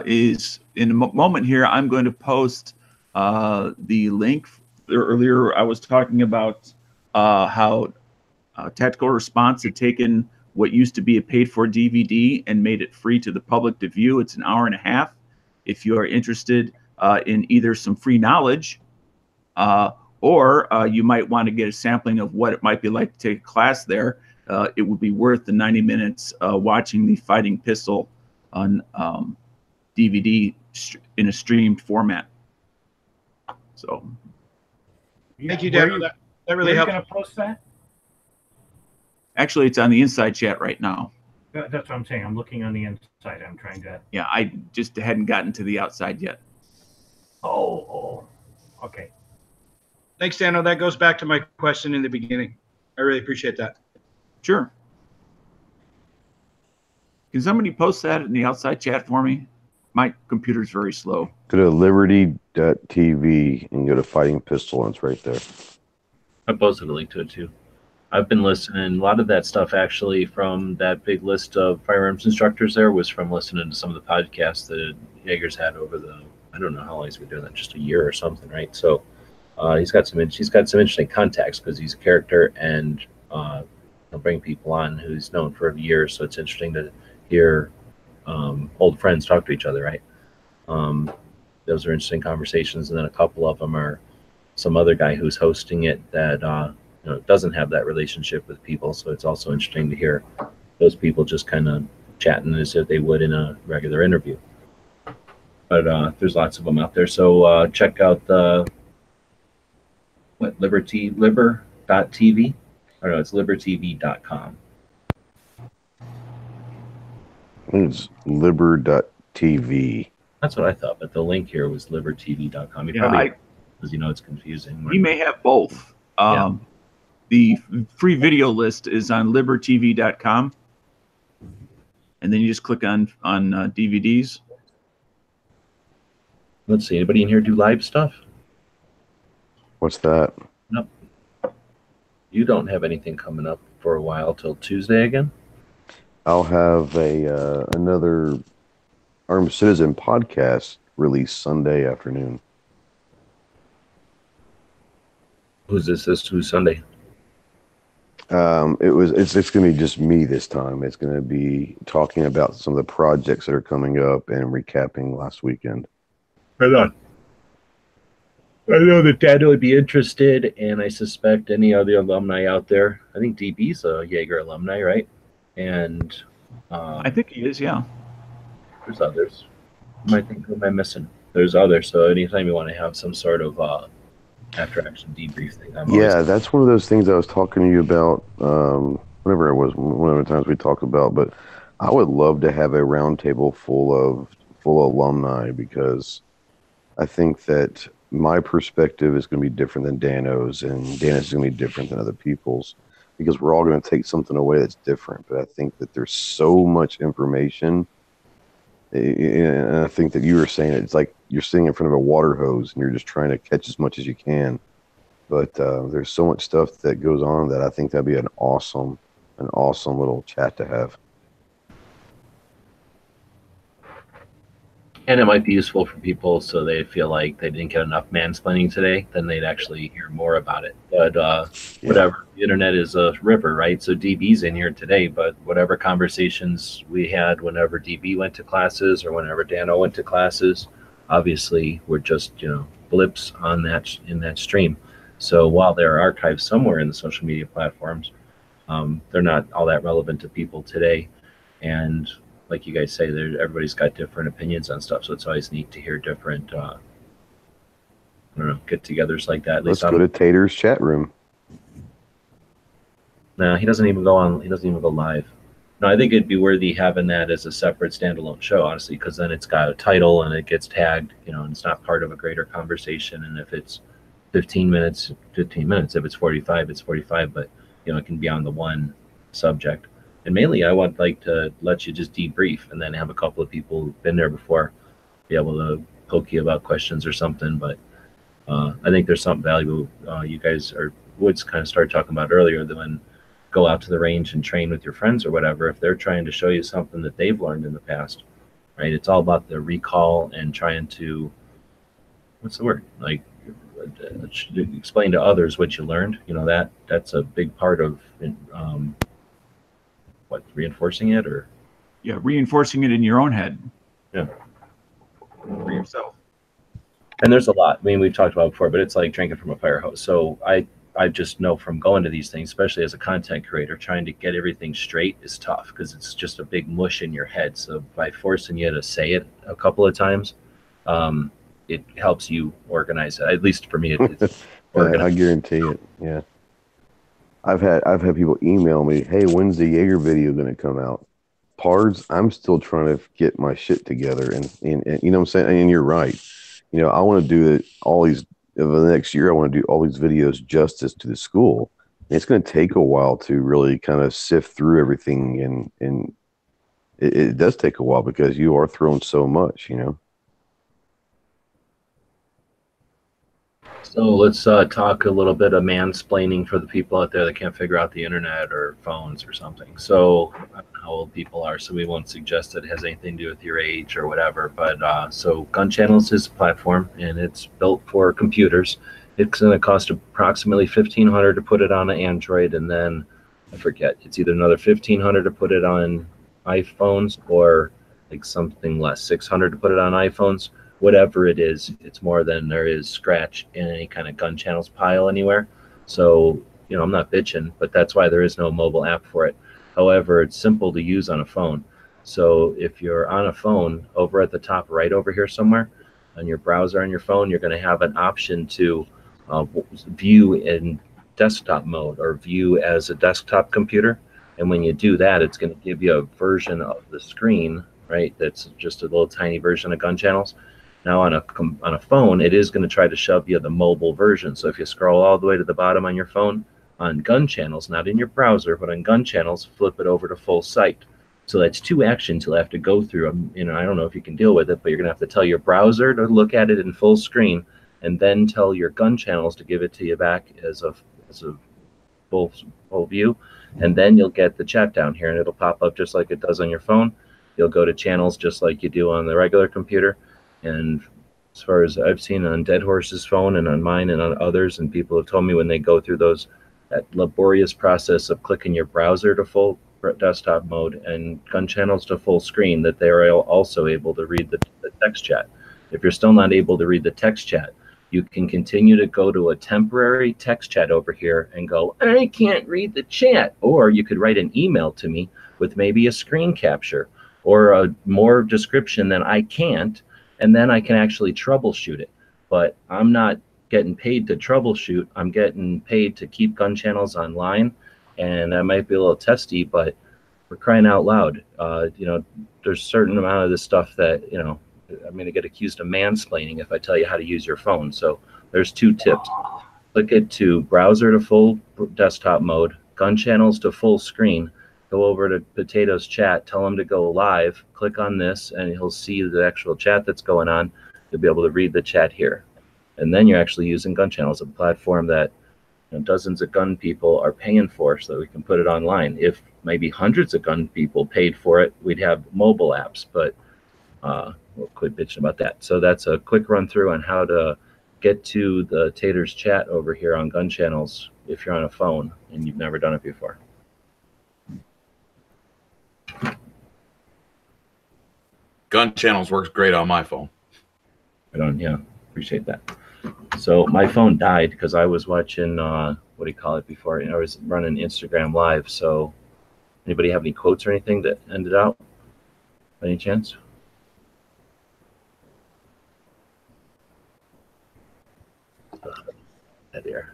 Is in a moment here, I'm going to post the link. Earlier, I was talking about how Tactical Response had taken what used to be a paid-for DVD and made it free to the public to view. It's an hour and a half. If you are interested in either some free knowledge or you might want to get a sampling of what it might be like to take a class there, it would be worth the 90 minutes watching the Fighting Pistol on DVD in a streamed format. So, thank you, Daniel. That really helped. Going to post that? Actually, it's on the inside chat right now. That's what I'm saying. I'm looking on the inside. I'm trying to. Yeah, I just hadn't gotten to the outside yet. Oh, okay. Thanks, Daniel. That goes back to my question in the beginning. I really appreciate that. Sure. Can somebody post that in the outside chat for me? My computer's very slow. Go to liberty.tv and go to Fighting Pistol, and it's right there. I posted a link to it too. I've been listening. A lot of that stuff actually from that big list of firearms instructors there was from listening to some of the podcasts that Jaeger's had over the, I don't know how long he's been doing that, just a year or something, right? So he's got some interesting contacts because he's a character, and he'll bring people on who's known for years. So it's interesting to hear old friends talk to each other, right? Those are interesting conversations, and then a couple of them are some other guy who's hosting it that doesn't have that relationship with people. So it's also interesting to hear those people just kind of chatting as if they would in a regular interview. But there's lots of them out there. So check out the liber.tv. Or no, it's libertv.com. I think it's liber.tv. That's what I thought, but the link here was libertv.com. Because it's confusing. You may have both. Yeah. The free video list is on libertv.com, and then you just click on DVDs. Let's see. Anybody in here do live stuff? What's that? Nope. You don't have anything coming up for a while till Tuesday again? I'll have another Armed Citizen podcast released Sunday afternoon. Who's this? Who's Sunday? It's going to be just me this time. It's going to be talking about some of the projects that are coming up and recapping last weekend. Right on. I know that Dad would be interested, and I suspect any other alumni out there. I think DB's a Jaeger alumni, right? And I think he is, yeah. there's others. Who am I missing? There's others. So anytime you want to have some sort of after action debrief thing, yeah, that's one of those things I was talking to you about. Whenever it was one of the times we talked about, but I would love to have a roundtable full of alumni, because I think that my perspective is going to be different than Dano's, and Dano's is going to be different than other people's, because we're all going to take something away that's different. But I think that there's so much information, and I think that you were saying it's like you're sitting in front of a water hose and you're just trying to catch as much as you can. But there's so much stuff that goes on that I think that'd be an awesome little chat to have. And it might be useful for people so they feel like they didn't get enough mansplaining today, then they'd actually hear more about it. But whatever, the internet is a river, right? So DB's in here today, but whatever conversations we had whenever DB went to classes or whenever Dano went to classes, obviously we're just, blips on that in that stream. So while there are archives somewhere in the social media platforms, they're not all that relevant to people today. And like you guys say, everybody's got different opinions on stuff, so it's always neat to hear different, get-togethers like that. Let's go to Tater's chat room. No, he doesn't even go on. He doesn't even go live. No, I think it'd be worthy having that as a separate standalone show, honestly, because then it's got a title and it gets tagged, and it's not part of a greater conversation. And if it's 15 minutes. If it's 45, it's 45. But it can be on the one subject. And mainly, I would like to let you just debrief and then have a couple of people who've been there before be able to poke you about questions or something. But I think there's something valuable. You guys Woods kind of started talking about earlier, that when go out to the range and train with your friends or whatever, if they're trying to show you something that they've learned in the past, right? It's all about the recall and trying to, what's the word? Like explain to others what you learned. That's a big part of reinforcing it, or reinforcing it in your own head. Yeah. For yourself. And there's a lot. I mean, we've talked about it before, but it's like drinking from a fire hose. So I just know from going to these things, especially as a content creator, trying to get everything straight is tough because it's just a big mush in your head. So by forcing you to say it a couple of times, it helps you organize it. At least for me, it's I guarantee it. Yeah. I've had people email me, "Hey, when's the Jaeger video going to come out?" Pards, I'm still trying to get my shit together, and you know what I'm saying. And you're right. I want to do it over the next year. I want to do all these videos justice to the school. And it's going to take a while to really kind of sift through everything, and it does take a while because you are throwing so much, So let's talk a little bit of mansplaining for the people out there that can't figure out the internet or phones or something. So I don't know how old people are, so we won't suggest that it has anything to do with your age or whatever. But so Gun Channels is a platform, and it's built for computers. It's going to cost approximately $1,500 to put it on an Android, and then I forget, it's either another $1,500 to put it on iPhones, or like something less, $600 to put it on iPhones. Whatever it is, it's more than there is scratch in any kind of Gun Channels pile anywhere. So, I'm not bitching, but that's why there is no mobile app for it. However, it's simple to use on a phone. So if you're on a phone, over at the top right over here somewhere, on your browser on your phone, you're going to have an option to view in desktop mode or view as a desktop computer. And when you do that, it's going to give you a version of the screen, right? That's just a little tiny version of Gun Channels. Now on a phone, it is going to try to shove you the mobile version. So if you scroll all the way to the bottom on your phone, on Gun Channels, not in your browser, but on Gun Channels, flip it over to full sight. So that's two actions you'll have to go through. I don't know if you can deal with it, but you're going to have to tell your browser to look at it in full screen, and then tell your Gun Channels to give it to you back as a full view. And then you'll get the chat down here, and it'll pop up just like it does on your phone. You'll go to channels just like you do on the regular computer. And as far as I've seen on Dead Horse's phone and on mine and on others, and people have told me when they go through that laborious process of clicking your browser to full desktop mode and Gun Channels to full screen, that they're also able to read the text chat. If you're still not able to read the text chat, you can continue to go to a temporary text chat over here and go, I can't read the chat. Or you could write an email to me with maybe a screen capture or a more description than I can't, and then I can actually troubleshoot it. But I'm not getting paid to troubleshoot. I'm getting paid to keep gun channels online, and I might be a little testy, but we're crying out loud. You know, there's a certain amount of this stuff that, you know, I'm going to get accused of mansplaining if I tell you how to use your phone. So there's 2 tips. Click it to browser to full desktop mode, gun channels to full screen. Go over to Potato's chat, tell him to go live, click on this, and he'll see the actual chat that's going on. You'll be able to read the chat here. And then you're actually using gun channels, a platform that, you know, dozens of gun people are paying for so that we can put it online. If maybe hundreds of gun people paid for it, we'd have mobile apps, but we'll quit bitching about that. So that's a quick run through on how to get to the Taters chat over here on gun channels if you're on a phone and you've never done it before. Gun channels works great on my phone. Right on, yeah, appreciate that. So my phone died because I was watching, what do you call it before? I was running Instagram Live. So anybody have any quotes or anything that ended out? By any chance? Dead air.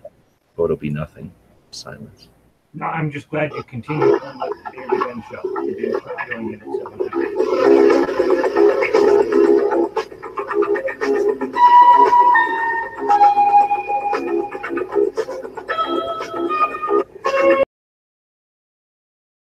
Quote will be nothing. Silence. No, I'm just glad you continued on with the Daily Gun Show. You didn't stop doing it at 700.